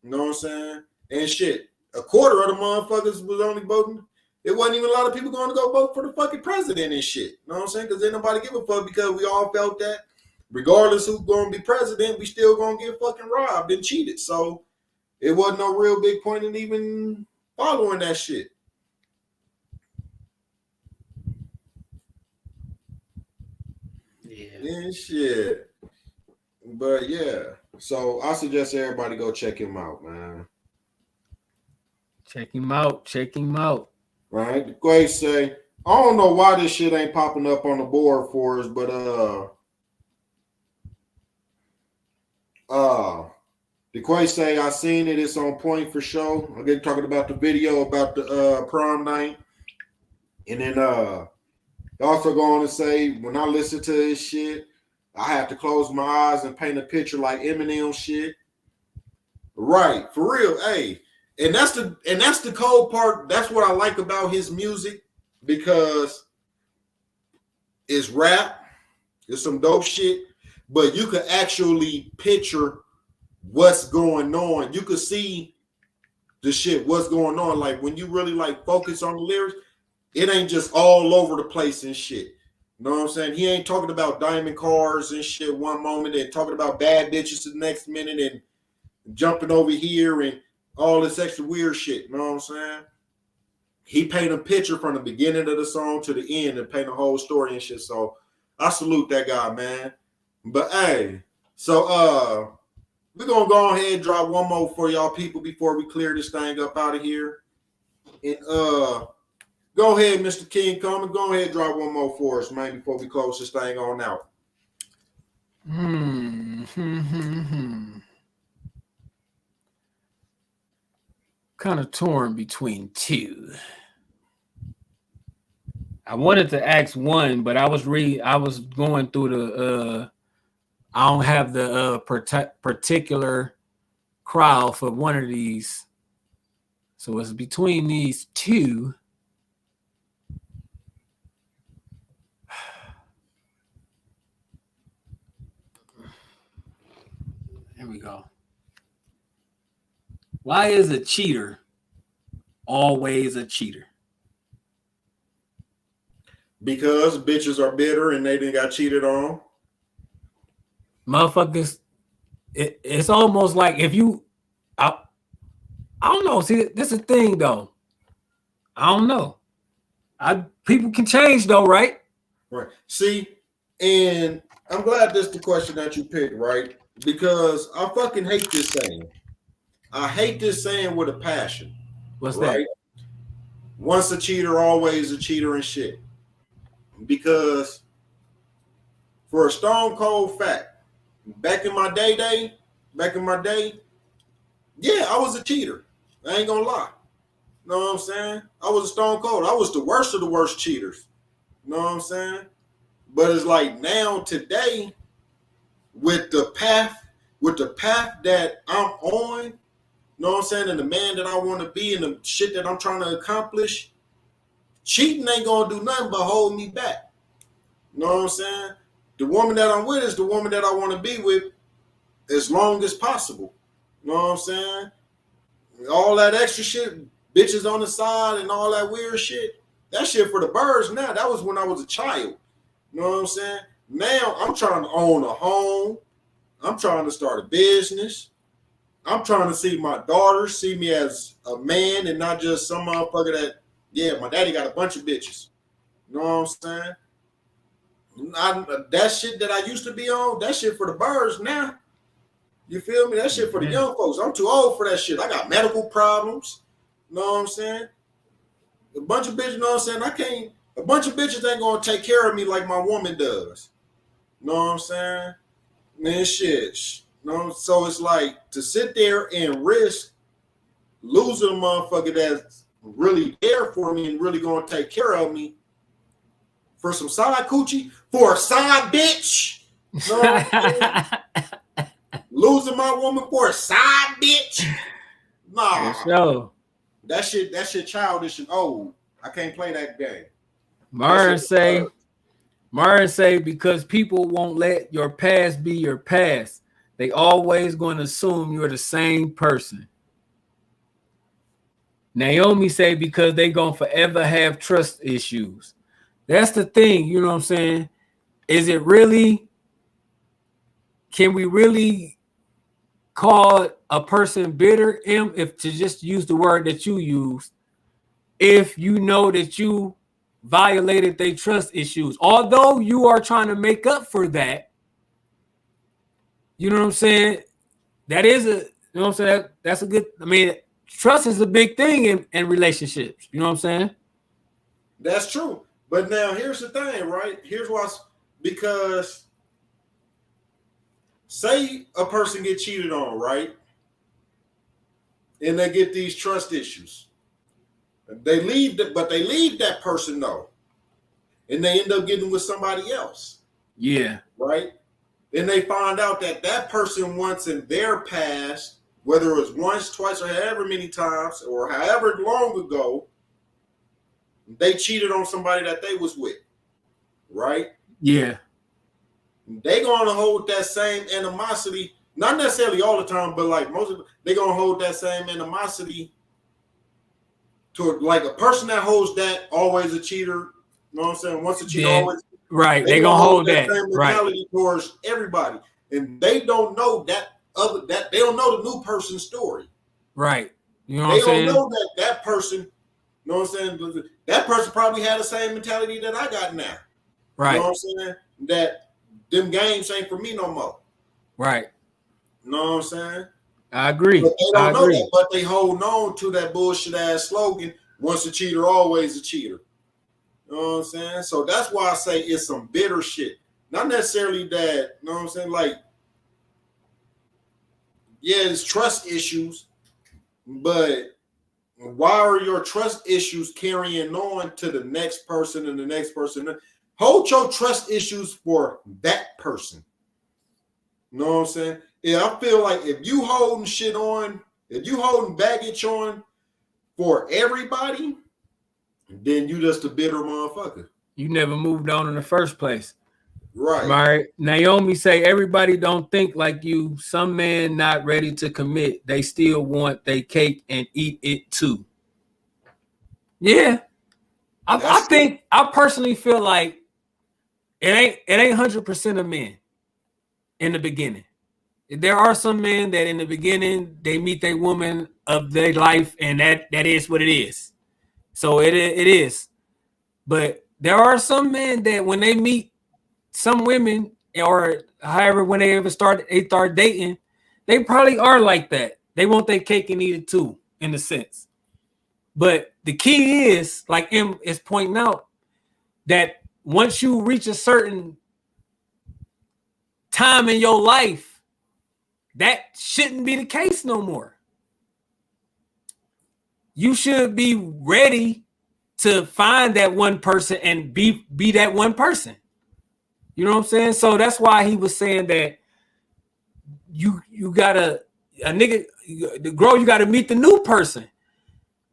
You know what I'm saying? And shit, a quarter of the motherfuckers was only voting. It wasn't even a lot of people going to go vote for the fucking president and shit. You know what I'm saying? Because ain't nobody give a fuck, because we all felt that regardless who's going to be president, we still going to get fucking robbed and cheated. So it wasn't no real big point in even following that shit. Yeah. And shit. But yeah. So I suggest everybody go check him out, man. Check him out. Check him out. Right? The Quay say, I don't know why this shit ain't popping up on the board for us, but the Quay say, I seen it, it's on point for sure. I get talking about the video about the prom night. And then also going to say, when I listen to this shit, I have to close my eyes and paint a picture like Eminem shit. Right, for real. Hey, and that's the cold part. That's what I like about his music, because it's rap, it's some dope shit, but you could actually picture what's going on. You could see the shit, what's going on. Like when you really like focus on the lyrics, it ain't just all over the place and shit. You know what I'm saying? He ain't talking about diamond cars and shit one moment and talking about bad bitches the next minute and jumping over here and all this extra weird shit. You know what I'm saying? He paint a picture from the beginning of the song to the end and paint a whole story and shit. So I salute that guy, man. But hey, so we're gonna go ahead and drop one more for y'all people before we clear this thing up out of here. And go ahead, Mr. King Coleman. Go ahead and drop one more for us, man, before we close this thing on out. Kind of torn between two. I wanted to ask one, but I was going through the I don't have the particular crowd for one of these. So it's between these two. There we go. Why is a cheater always a cheater? Because bitches are bitter and they didn't got cheated on. Motherfuckers, it's almost like if you, I don't know. See, this is a thing though. I don't know. People can change though, right? Right. See, and I'm glad this is the question that you picked, right? Because I fucking hate this saying. I hate this saying with a passion. What's right? That? Once a cheater, always a cheater and shit. Because for a stone cold fact, back in my day, yeah, I was a cheater. I ain't gonna lie. You know what I'm saying? I was a stone cold. I was the worst of the worst cheaters. You know what I'm saying? But it's like now today, with the path that I'm on, you know what I'm saying, and the man that I want to be and the shit that I'm trying to accomplish, cheating ain't gonna do nothing but hold me back. You know what I'm saying? The woman that I'm with is the woman that I want to be with as long as possible. You know what I'm saying? All that extra shit, bitches on the side and all that weird shit, that shit for the birds now. That was when I was a child. You know what I'm saying? Now I'm trying to own a home. I'm trying to start a business. I'm trying to see my daughter see me as a man and not just some motherfucker that, yeah, my daddy got a bunch of bitches. You know what I'm saying? That shit that I used to be on, that shit for the birds now. You feel me? That shit for the young folks. I'm too old for that shit. I got medical problems. You know what I'm saying? A bunch of bitches, you know what I'm saying? A bunch of bitches ain't gonna take care of me like my woman does. You know what I'm saying? Man, shit. You know, so it's like to sit there and risk losing a motherfucker that's really there for me and really gonna take care of me for some side coochie, for a side bitch. You know what I'm saying? Losing my woman for a side bitch. Nah. So That shit childish and old. I can't play that game. Maren say because people won't let your past be your past, they always going to assume you're the same person. Naomi say because they gonna forever have trust issues. That's the thing, you know what I'm saying? Is it really? Can we really call a person bitter? If to just use the word that you used, if you know that you violated their trust issues, although you are trying to make up for that, you know what I'm saying? That is a, you know what I'm saying? That's a good, I mean, trust is a big thing in relationships. You know what I'm saying? That's true. But now here's the thing, right? Here's what's because say a person get cheated on, right? And they get these trust issues. They leave that person though. And they end up getting with somebody else. Yeah. Right? And they find out that that person once in their past, whether it was once, twice, or however many times, or however long ago, they cheated on somebody that they was with, right? Yeah. They gonna hold that same animosity, not necessarily all the time, but like most of they gonna hold that same animosity to like a person that holds that always a cheater. You know what I'm saying? Once a cheater, always right. They gonna hold that same mentality towards everybody, and they don't know that they don't know the new person's story. Right. You know what I'm saying? They don't know that person. You know what I'm saying? That person probably had the same mentality that I got now. Right. You know what I'm saying? That them games ain't for me no more. Right. You know what I'm saying? I agree. But they don't know that, but they hold on to that bullshit ass slogan, once a cheater, always a cheater. You know what I'm saying? So that's why I say it's some bitter shit. Not necessarily that, you know what I'm saying? Like, yeah, it's trust issues, but why are your trust issues carrying on to the next person and the next person? Hold your trust issues for that person. You know what I'm saying? Yeah, I feel like if you holding shit on, if you holding baggage on for everybody, then you just a bitter motherfucker. You never moved on in the first place. Right. Naomi say everybody don't think like you. Some men not ready to commit. They still want their cake and eat it too. Yeah. I think I personally feel like it ain't 100% of men in the beginning. There are some men that in the beginning they meet their woman of their life, and that is what it is. So it is. But there are some men that when they meet some women, or however when they start dating, they probably are like that. They want their cake and eat it too, in a sense. But the key is, like M is pointing out, that once you reach a certain time in your life, that shouldn't be the case no more. You should be ready to find that one person and be that one person. You know what I'm saying? So that's why he was saying that you gotta the grow, you gotta meet the new person.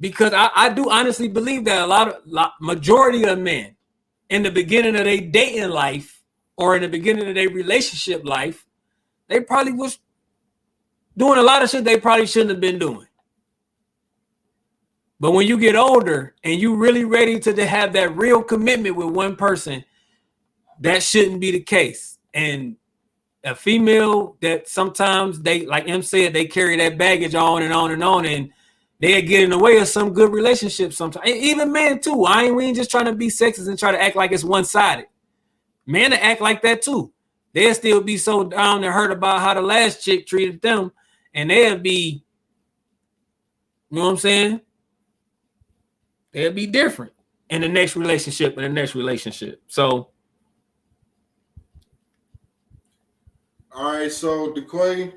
Because I do honestly believe that majority of men in the beginning of their dating life or in the beginning of their relationship life, they probably was doing a lot of shit they probably shouldn't have been doing. But when you get older and you really ready to have that real commitment with one person, that shouldn't be the case. And a female that sometimes they, like M said, they carry that baggage on and on and on, and they get in the way of some good relationships sometimes. Even men too. We ain't just trying to be sexist and try to act like it's one-sided. Men to act like that too. They'll still be so down and hurt about how the last chick treated them, and they'll be, you know what I'm saying? They'll be different. in the next relationship, So All right, so DeQuay,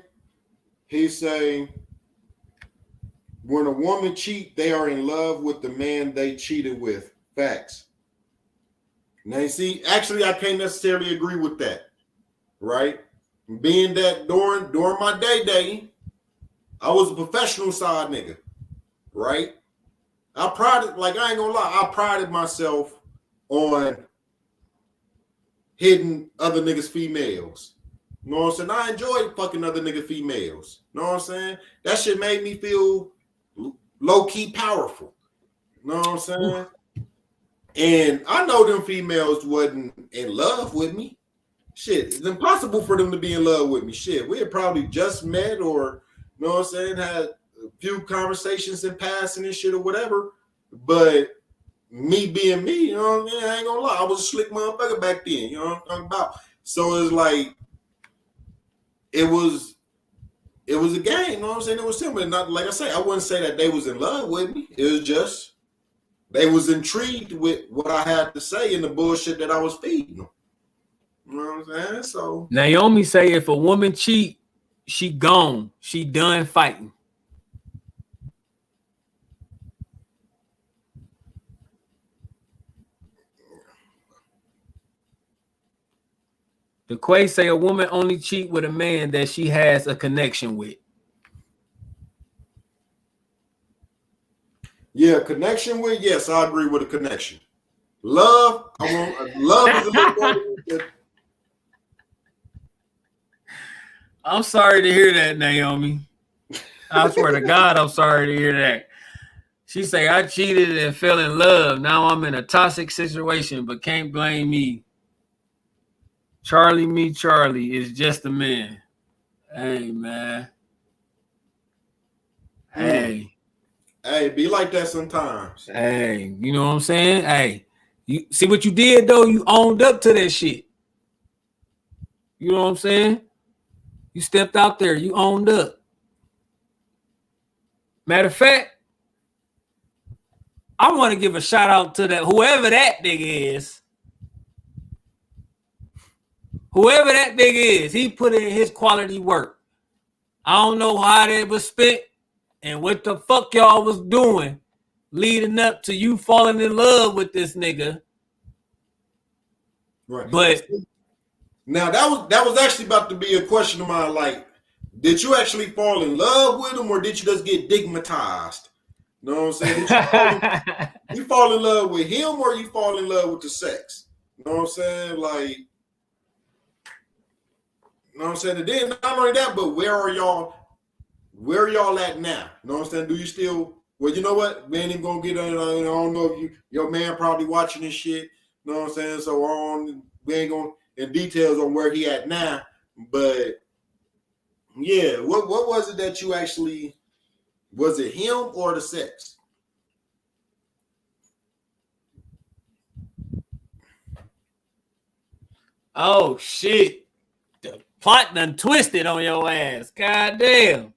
he say, when a woman cheat, they are in love with the man they cheated with. Facts. Now, you see, actually, I can't necessarily agree with that, right? Being that during my day, I was a professional side nigga, right? I ain't gonna lie, I prided myself on hitting other niggas' females. You know what I'm saying? I enjoyed fucking other nigga females. You know what I'm saying? That shit made me feel low-key powerful. You know what I'm saying? And I know them females wasn't in love with me. Shit, it's impossible for them to be in love with me. Shit, we had probably just met or, you know what I'm saying, had a few conversations in passing and shit or whatever. But me being me, you know what I mean? I ain't gonna lie, I was a slick motherfucker back then. You know what I'm talking about? So it's like, it was a game, you know what I'm saying? It was simple. Not like I say, I wouldn't say that they was in love with me. It was just they was intrigued with what I had to say and the bullshit that I was feeding them. You know what I'm saying? So Naomi say if a woman cheat, she gone. She done fighting. The Quay say a woman only cheat with a man that she has a connection with. yeah, connection with, yes, I agree with a connection. Love, love is a little. I'm sorry to hear that, Naomi. I swear to God, I'm sorry to hear that. She say, I cheated and fell in love. Now I'm in a toxic situation, but can't blame me. Charlie is just a man. Hey, man. Hey. Hey, be like that sometimes. Hey, you know what I'm saying? Hey, you see what you did, though? You owned up to that shit. You know what I'm saying? You stepped out there. You owned up. Matter of fact, I want to give a shout out to that whoever that nigga is. Whoever that nigga is, he put in his quality work. I don't know how that was spent and what the fuck y'all was doing leading up to you falling in love with this nigga. Right. But now that was actually about to be a question of mine. Like, did you actually fall in love with him or did you just get digmatized? You know what I'm saying? Did you fall in love with him or you fall in love with the sex? You know what I'm saying? Like, you know what I'm saying? And then not only that, but where are y'all at now? You know what I'm saying? Do you still, well, you know what? We ain't even gonna get on. I don't know if your man probably watching this shit. You know what I'm saying? So we ain't going in details on where he at now. But yeah, what was it that you actually, was it him or the sex? oh shit. The plot done twisted on your ass. God damn.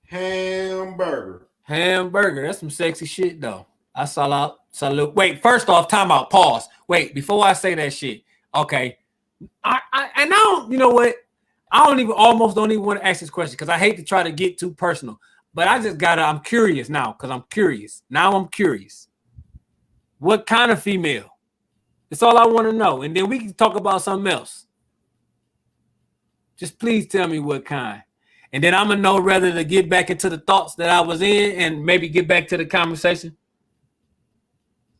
Hamburger. That's some sexy shit though. I salute. Wait, first off, time out. Pause. Wait, before I say that shit. Okay. I don't, you know what? Almost don't even want to ask this question because I hate to try to get too personal. But I'm curious now because I'm curious. Now I'm curious. What kind of female? That's all I want to know. And then we can talk about something else. Just please tell me what kind. And then I'm going to know whether to get back into the thoughts that I was in and maybe get back to the conversation.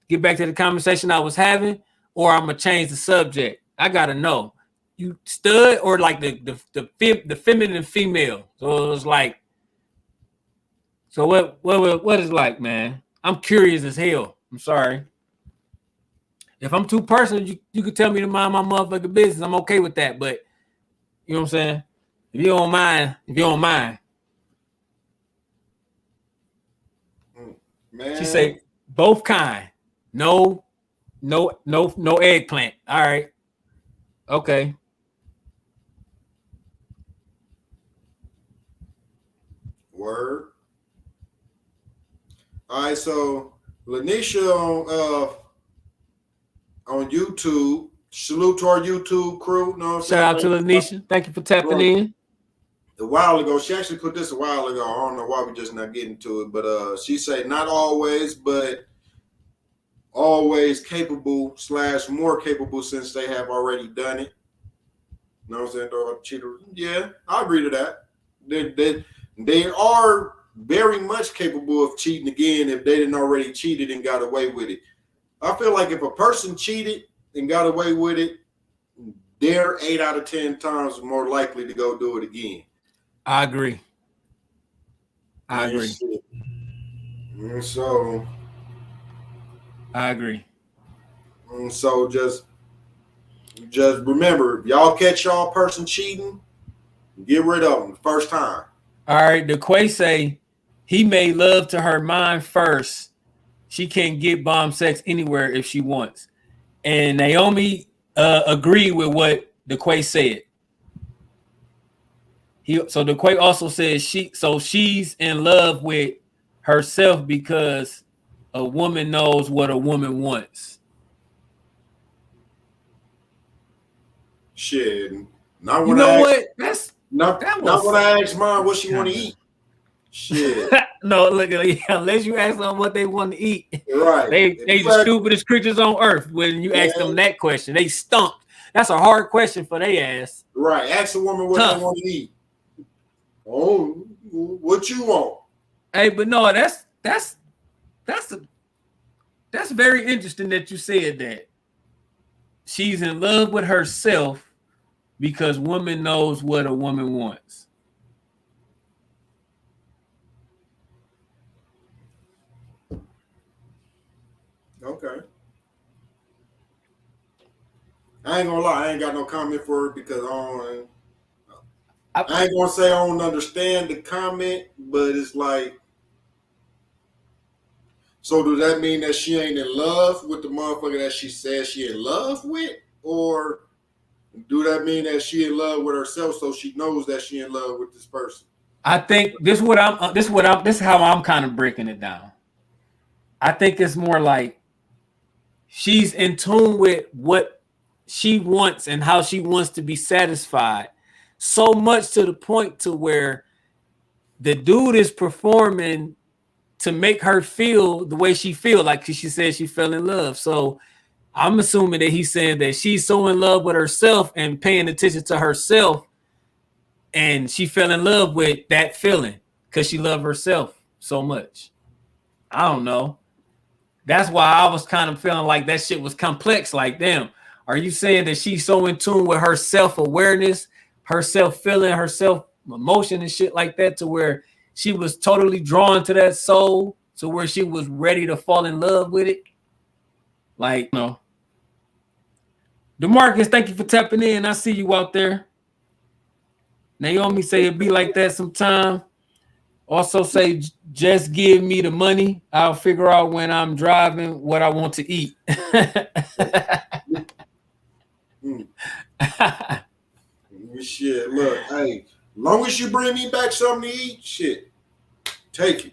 Get back to the conversation I was having, or I'm going to change the subject. I got to know. You stud or like the feminine female? So it was like, so what is like, man? I'm curious as hell. I'm sorry. If I'm too personal, you could tell me to mind my motherfucking business. I'm okay with that. But you know what I'm saying? If you don't mind. Man. She say both kind. No eggplant. All right. Okay. Word. All right, so Lanisha on YouTube. Salute to our YouTube crew. You know what I'm saying? Shout out to Lanisha. Thank you for tapping in. A while ago, she actually put this a while ago. I don't know why we just not getting to it, but she said not always, but always capable / more capable since they have already done it. You know what I'm saying? Or cheater. Yeah, I agree to that. They are very much capable of cheating again if they didn't already cheated and got away with it. I feel like if a person cheated and got away with it, they're 8 out of 10 times more likely to go do it again. I agree. And so I agree. And so just remember, if y'all catch y'all person cheating, get rid of them the first time. All right, the Quay say he made love to her mind first. She can't get bomb sex anywhere if she wants. And Naomi agreed with what the Quay said. So the Quay also says she's in love with herself because a woman knows what a woman wants. Shit. Not You know what? Not when I ask mine what she want to eat. Shit. No, look, unless you ask them what they want to eat. Right. They the stupidest creatures on earth when you ask them that question. They stumped. That's a hard question for their ass. Right. Ask a woman what they want to eat. Oh, what you want? Hey, but no, that's very interesting that you said that. She's in love with herself because woman knows what a woman wants. Okay. I ain't gonna lie, I ain't got no comment for it because I ain't gonna say I don't understand the comment, but it's like, so does that mean that she ain't in love with the motherfucker that she says she in love with? Or do that mean that she in love with herself so she knows that she in love with this person? I think this is how I'm kind of breaking it down. I think it's more like she's in tune with what she wants and how she wants to be satisfied. So much to the point to where the dude is performing to make her feel the way she feel, like she said she fell in love. So I'm assuming that he's saying that she's so in love with herself and paying attention to herself, and she fell in love with that feeling because she loved herself so much. I don't know. That's why I was kind of feeling like that shit was complex. Like, damn, are you saying that she's so in tune with her self-awareness, her self-feeling, her self-emotion and shit like that to where she was totally drawn to that soul to where she was ready to fall in love with it? Like, no. DeMarcus, thank you for tapping in. I see you out there. Naomi say it be like that sometime. Also say, just give me the money. I'll figure out when I'm driving what I want to eat. Shit, look, hey, long as you bring me back something to eat, shit, take it.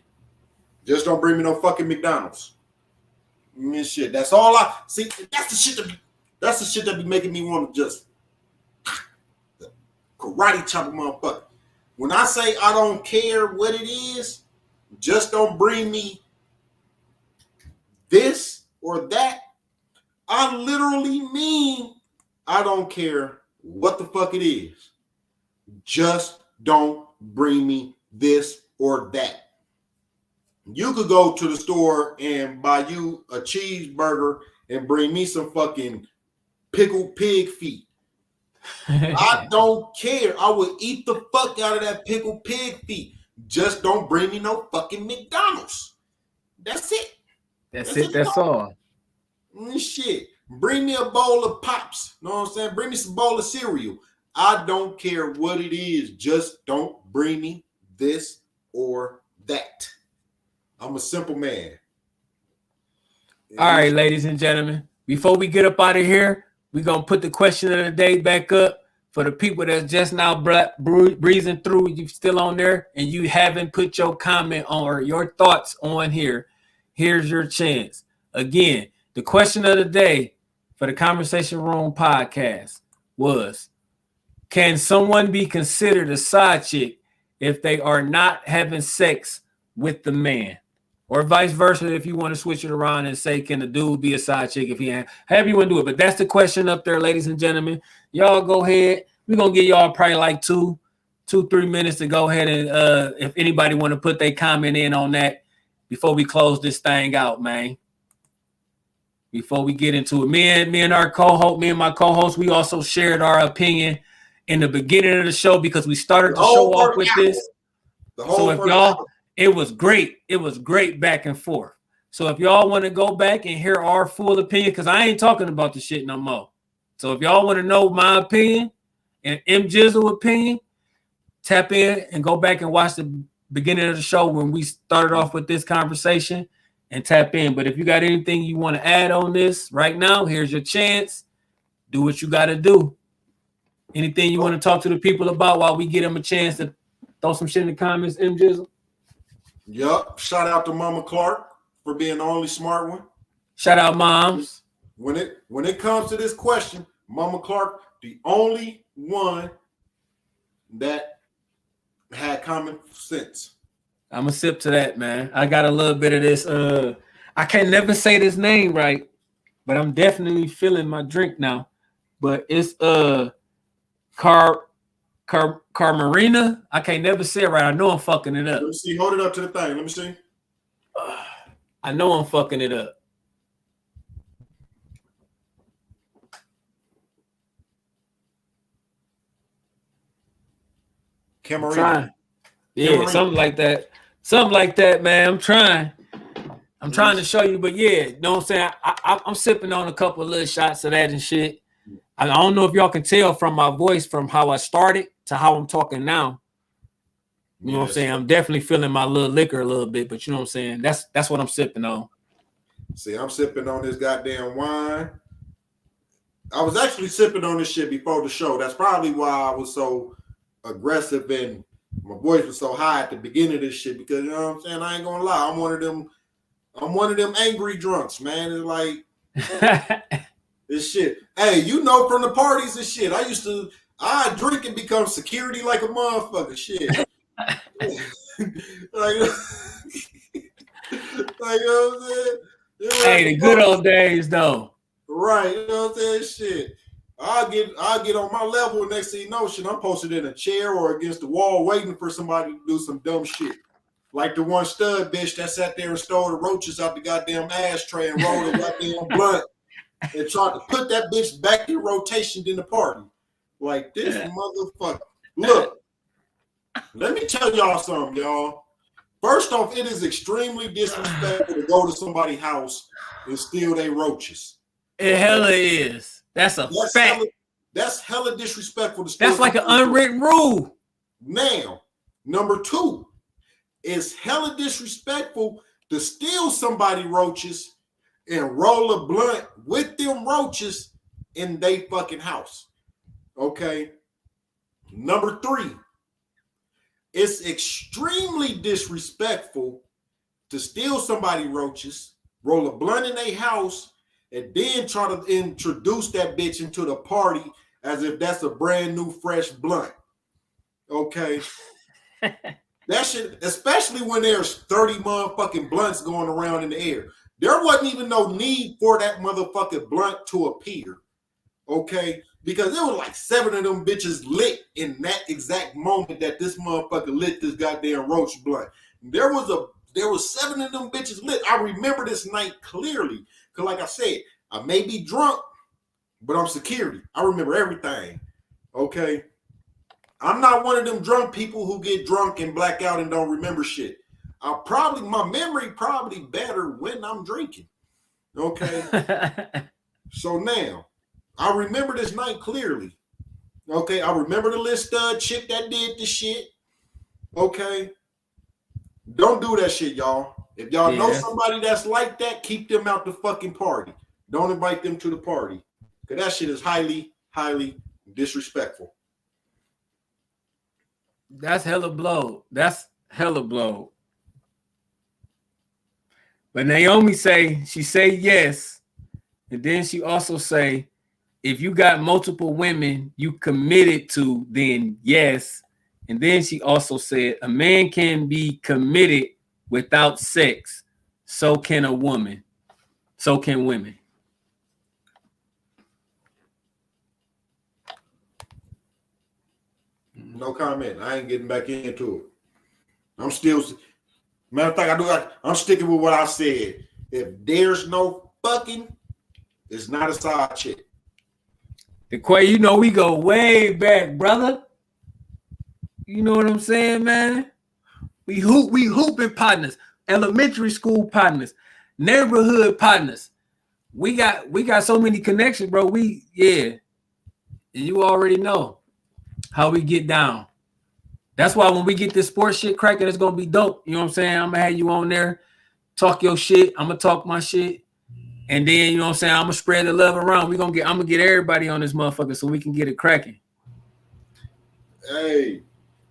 Just don't bring me no fucking McDonald's. Shit, that's all I see. That's the shit that be making me want to just karate chop a motherfucker. When I say I don't care what it is, just don't bring me this or that, I literally mean I don't care what the fuck it is. Just don't bring me this or that. You could go to the store and buy you a cheeseburger and bring me some fucking pickled pig feet. I don't care. I will eat the fuck out of that pickled pig feet. Just don't bring me no fucking McDonald's. That's it. That's all. Shit. Bring me a bowl of Pops. Know what I'm saying? Bring me some bowl of cereal. I don't care what it is. Just don't bring me this or that. I'm a simple man. All right, ladies and gentlemen. Before we get up out of here, we're going to put the question of the day back up for the people that's just now breezing through. You still on there and you haven't put your comment on or your thoughts on here. Here's your chance. Again, the question of the day for the Conversation Room podcast was, can someone be considered a side chick if they are not having sex with the man? Or vice versa, if you want to switch it around and say, can the dude be a side chick if he ain't? However you want to do it. But that's the question up there, ladies and gentlemen. Y'all go ahead. We're going to give y'all probably like 3 minutes to go ahead and if anybody want to put their comment in on that before we close this thing out, man. Before we get into it. Me and my co-host, we also shared our opinion in the beginning of the show because we started the show off with this. So if y'all, it was great. It was great back and forth. So if y'all want to go back and hear our full opinion, because I ain't talking about the shit no more. So if y'all want to know my opinion and M Gizzle opinion, tap in and go back and watch the beginning of the show when we started off with this conversation and tap in. But if you got anything you want to add on this right now, here's your chance. Do what you got to do. Anything you want to talk to the people about while we get them a chance to throw some shit in the comments, M Gizzle? Yup. Shout out to Mama Clark for being the only smart one. Shout out, moms. When it comes to this question, Mama Clark, the only one that had common sense. I'm gonna sip to that, man. I got a little bit of this. I can never say this name right, but I'm definitely feeling my drink now. But it's Carmarina. I can't never say it right. I know I'm fucking it up. Let me see. Hold it up to the thing. Let me see. I know I'm fucking it up. Camarina. Yeah, Camarina. something like that. Something like that, man. I'm trying to show you, but yeah, you know what I'm saying? I'm sipping on a couple of little shots of that and shit. I don't know if y'all can tell from my voice from how I started to how I'm talking now. You know what I'm saying? I'm definitely feeling my little liquor a little bit, but you know what I'm saying? That's what I'm sipping on. See, I'm sipping on this goddamn wine. I was actually sipping on this shit before the show. That's probably why I was so aggressive and my voice was so high at the beginning of this shit, because you know what I'm saying? I ain't gonna lie. I'm one of them angry drunks, man. It's like this shit. Hey, you know, from the parties and shit, I drink and become security like a motherfucker. Shit. like you know what I'm saying? Hey, the good old days though. Right, you know what I'm saying? Shit. I'll get on my level, next thing you know, shit, I'm posted in a chair or against the wall waiting for somebody to do some dumb shit. Like the one stud bitch that sat there and stole the roaches out the goddamn ashtray and rolled a goddamn blunt and tried to put that bitch back in rotation in the party. Like this motherfucker. Look, let me tell y'all something, y'all. First off, it is extremely disrespectful to go to somebody's house and steal their roaches. It hella is. That's fact. That's hella disrespectful to steal. That's like an unwritten rule. Now, number 2, it's hella disrespectful to steal somebody roaches and roll a blunt with them roaches in they fucking house. Okay. Number 3, it's extremely disrespectful to steal somebody roaches, roll a blunt in their house, and then try to introduce that bitch into the party as if that's a brand new fresh blunt. Okay. That shit, especially when there's 30 motherfucking blunts going around in the air. There wasn't even no need for that motherfucking blunt to appear. Okay. Because there was like 7 of them bitches lit in that exact moment that this motherfucker lit this goddamn roach blunt. There was 7 of them bitches lit. I remember this night clearly. Because like I said, I may be drunk, but I'm security. I remember everything. Okay. I'm not one of them drunk people who get drunk and black out and don't remember shit. My memory probably better when I'm drinking. Okay. So now, I remember this night clearly. Okay. I remember the little stud chick that did the shit. Okay. Don't do that shit, y'all. If y'all know somebody that's like that, keep them out the fucking party. Don't invite them to the party. Because that shit is highly, highly disrespectful. That's hella blow. But Naomi say yes, and then she also say, if you got multiple women you committed to, then yes. And then she also said, a man can be committed without sex. So can a woman. So can women. No comment. I ain't getting back into it. I'm still, matter of fact, I'm sticking with what I said. If there's no fucking, it's not a side chick. The Quay, you know we go way back, brother. You know what I'm saying, man? We hooping partners, elementary school partners, neighborhood partners. We got so many connections, bro. And you already know how we get down. That's why when we get this sports shit cracking, it's gonna be dope. You know what I'm saying? I'm gonna have you on there, talk your shit. I'm gonna talk my shit. And then, you know what I'm saying, I'm gonna spread the love around. I'm gonna get everybody on this motherfucker so we can get it cracking. Hey,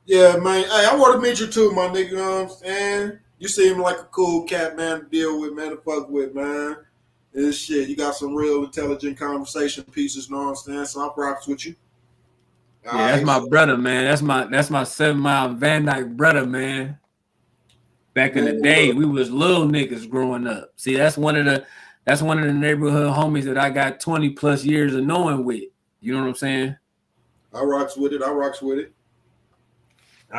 yeah, man. Hey, I want to meet you too, my nigga. You know what I'm saying? You seem like a cool cat, man, to deal with, man, to fuck with, man. And shit, you got some real intelligent conversation pieces, you know what I'm saying? So I rocks with you. Yeah, that's my brother, man. That's my 7 Mile Van Dyke brother, man. Back in the day, we was little niggas growing up. See, that's one of the neighborhood homies that I got 20 plus years of knowing with. You know what I'm saying? I rocks with it.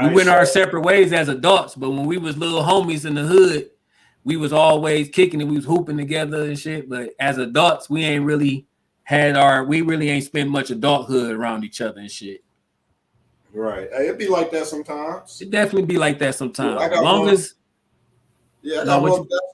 We went our separate ways as adults, but when we was little homies in the hood, we was always kicking it. We was hooping together and shit. But as adults, we really ain't spent much adulthood around each other and shit. Right. Hey, it be like that sometimes. It definitely be like that sometimes. I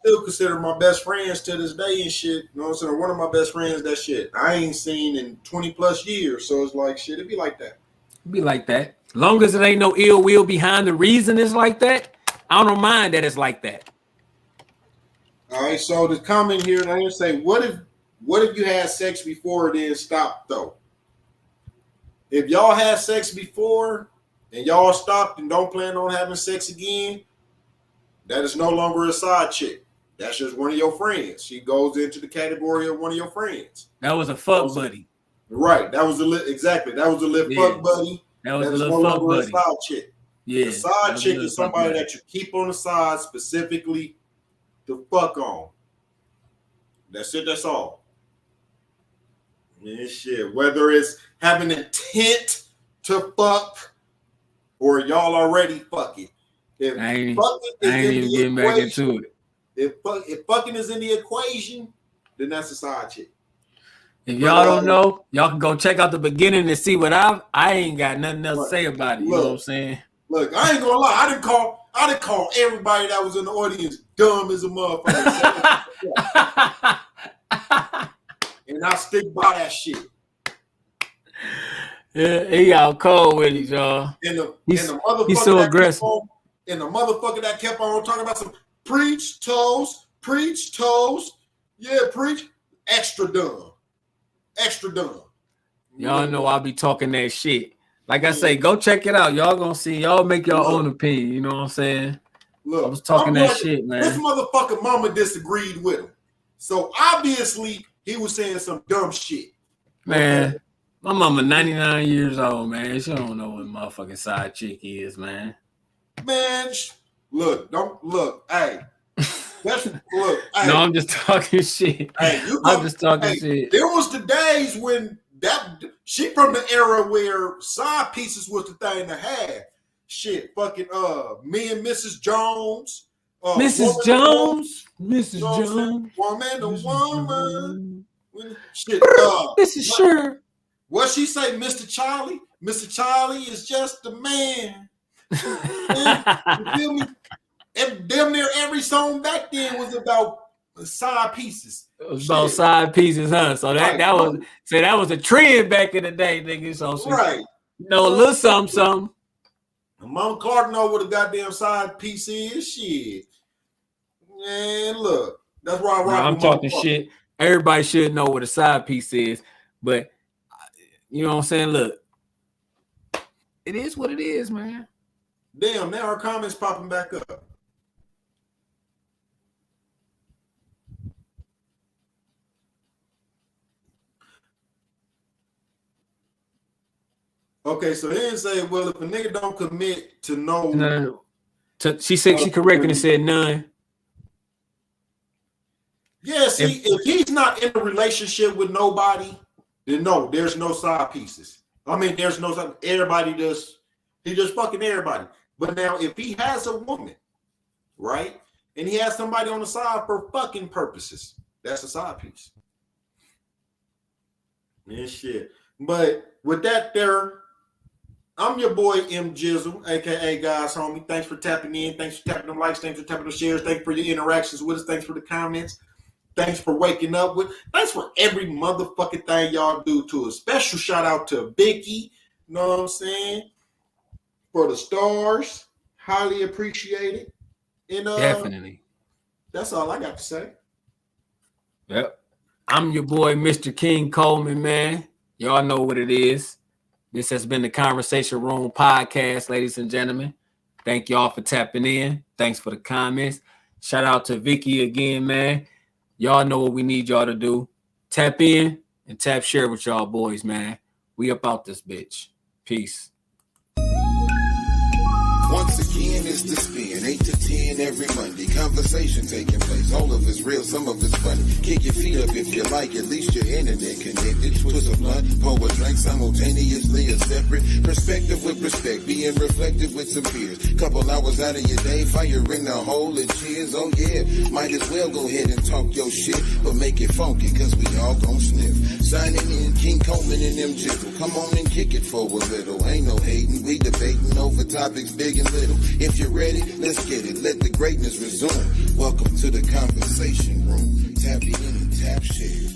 still consider my best friends to this day and shit. You know what I'm saying? One of my best friends, that shit I ain't seen in 20 plus years. So it's like shit, it be like that. It be like that. Long as it ain't no ill will behind the reason it's like that, I don't mind that it's like that. All right, so the comment here, and I just say, what if you had sex before then stopped though? If y'all had sex before and y'all stopped and don't plan on having sex again, that is no longer a side chick. That's just one of your friends. She goes into the category of one of your friends. That was a fuck buddy. Right. That was exactly. That was a little fuck buddy. That was a little fuck buddy. A side chick. Yeah. The side chick is somebody that you keep on the side specifically to fuck on. That's it. That's all. Yeah, shit. Whether it's having intent to fuck or y'all already fucking. If I ain't even getting back into it. If fucking is in the equation, then that's a side chick. If y'all don't know, y'all can go check out the beginning and see what I ain't got nothing else to say about it. You know what I'm saying? Look, I ain't gonna lie. I didn't call everybody that was in the audience dumb as a motherfucker. And I stick by that shit. Yeah, he out cold with it, y'all. He's so aggressive. And the motherfucker that kept on talking about some preach toes. Yeah, preach. Extra dumb. Y'all know I'll be talking that shit. Like I say, go check it out. Y'all gonna see. Y'all make your own opinion. You know what I'm saying? Look, I was talking that shit, man. This motherfucker mama disagreed with him. So obviously he was saying some dumb shit. Man, my mama 99 years old, man. She don't know what motherfucking side chick is, man. Man, look, hey. Hey. No, I'm just talking shit. Hey, I'm just talking shit. There was the days when she from the era where side pieces was the thing to have. Shit, fucking me and Mrs. Jones. Mrs. Jones. Woman to woman. Shit, this is sure. What she say, Mr. Charlie? Mr. Charlie is just a man. You feel me? Damn near every song back then was about side pieces. It was about side pieces, huh? So that was a trend back in the day, nigga. So right. You know, a little something. Mama Clark know what a goddamn side piece is. Shit. Man, look. That's why I'm talking shit. Everybody should know what a side piece is, but you know what I'm saying? Look, it is what it is, man. Damn, now our comments popping back up. Okay, so then say, well, if a nigga don't commit to no. She said she corrected and said none. Yeah, see, if he's not in a relationship with nobody, then no, there's no side pieces. I mean, there's no side. Everybody he just fucking everybody. But now, if he has a woman, right, and he has somebody on the side for fucking purposes, that's a side piece. Yeah, shit. But with that there, I'm your boy M Gizzle, aka Guys Homie. Thanks for tapping in. Thanks for tapping them likes. Thanks for tapping them shares. Thanks for your interactions with us. Thanks for the comments. Thanks for waking up with. Thanks for every motherfucking thing y'all do to us. Special shout out to Vicky. You know what I'm saying? For the stars. Highly appreciated. And definitely. That's all I got to say. Yep. I'm your boy, Mr. King Coleman, man. Y'all know what it is. This has been the Conversation Room podcast, ladies and gentlemen. Thank y'all for tapping in. Thanks for the comments. Shout out to Vicky again, man. Y'all know what we need y'all to do. Tap in and tap share with y'all boys, man. We up out this bitch. Peace. Once again, it's the spin, 8 to 10 every Monday. Conversation taking place. All of it's real, some of it's funny. Kick your feet up if you like, at least your internet connected. Twist a blunt, pour a drink simultaneously, a separate perspective with respect. Being reflective with some peers. Couple hours out of your day, firing the hole and cheers. Oh yeah, might as well go ahead and talk your shit, but make it funky, cause we all gon' sniff. Signing in, King Coleman and them Gizzle. Come on and kick it for a little. Ain't no hating, we debating over topics big and little. If you're ready, let's get it. Let the greatness resume. Welcome to the Conversation Room. Tap in and tap share.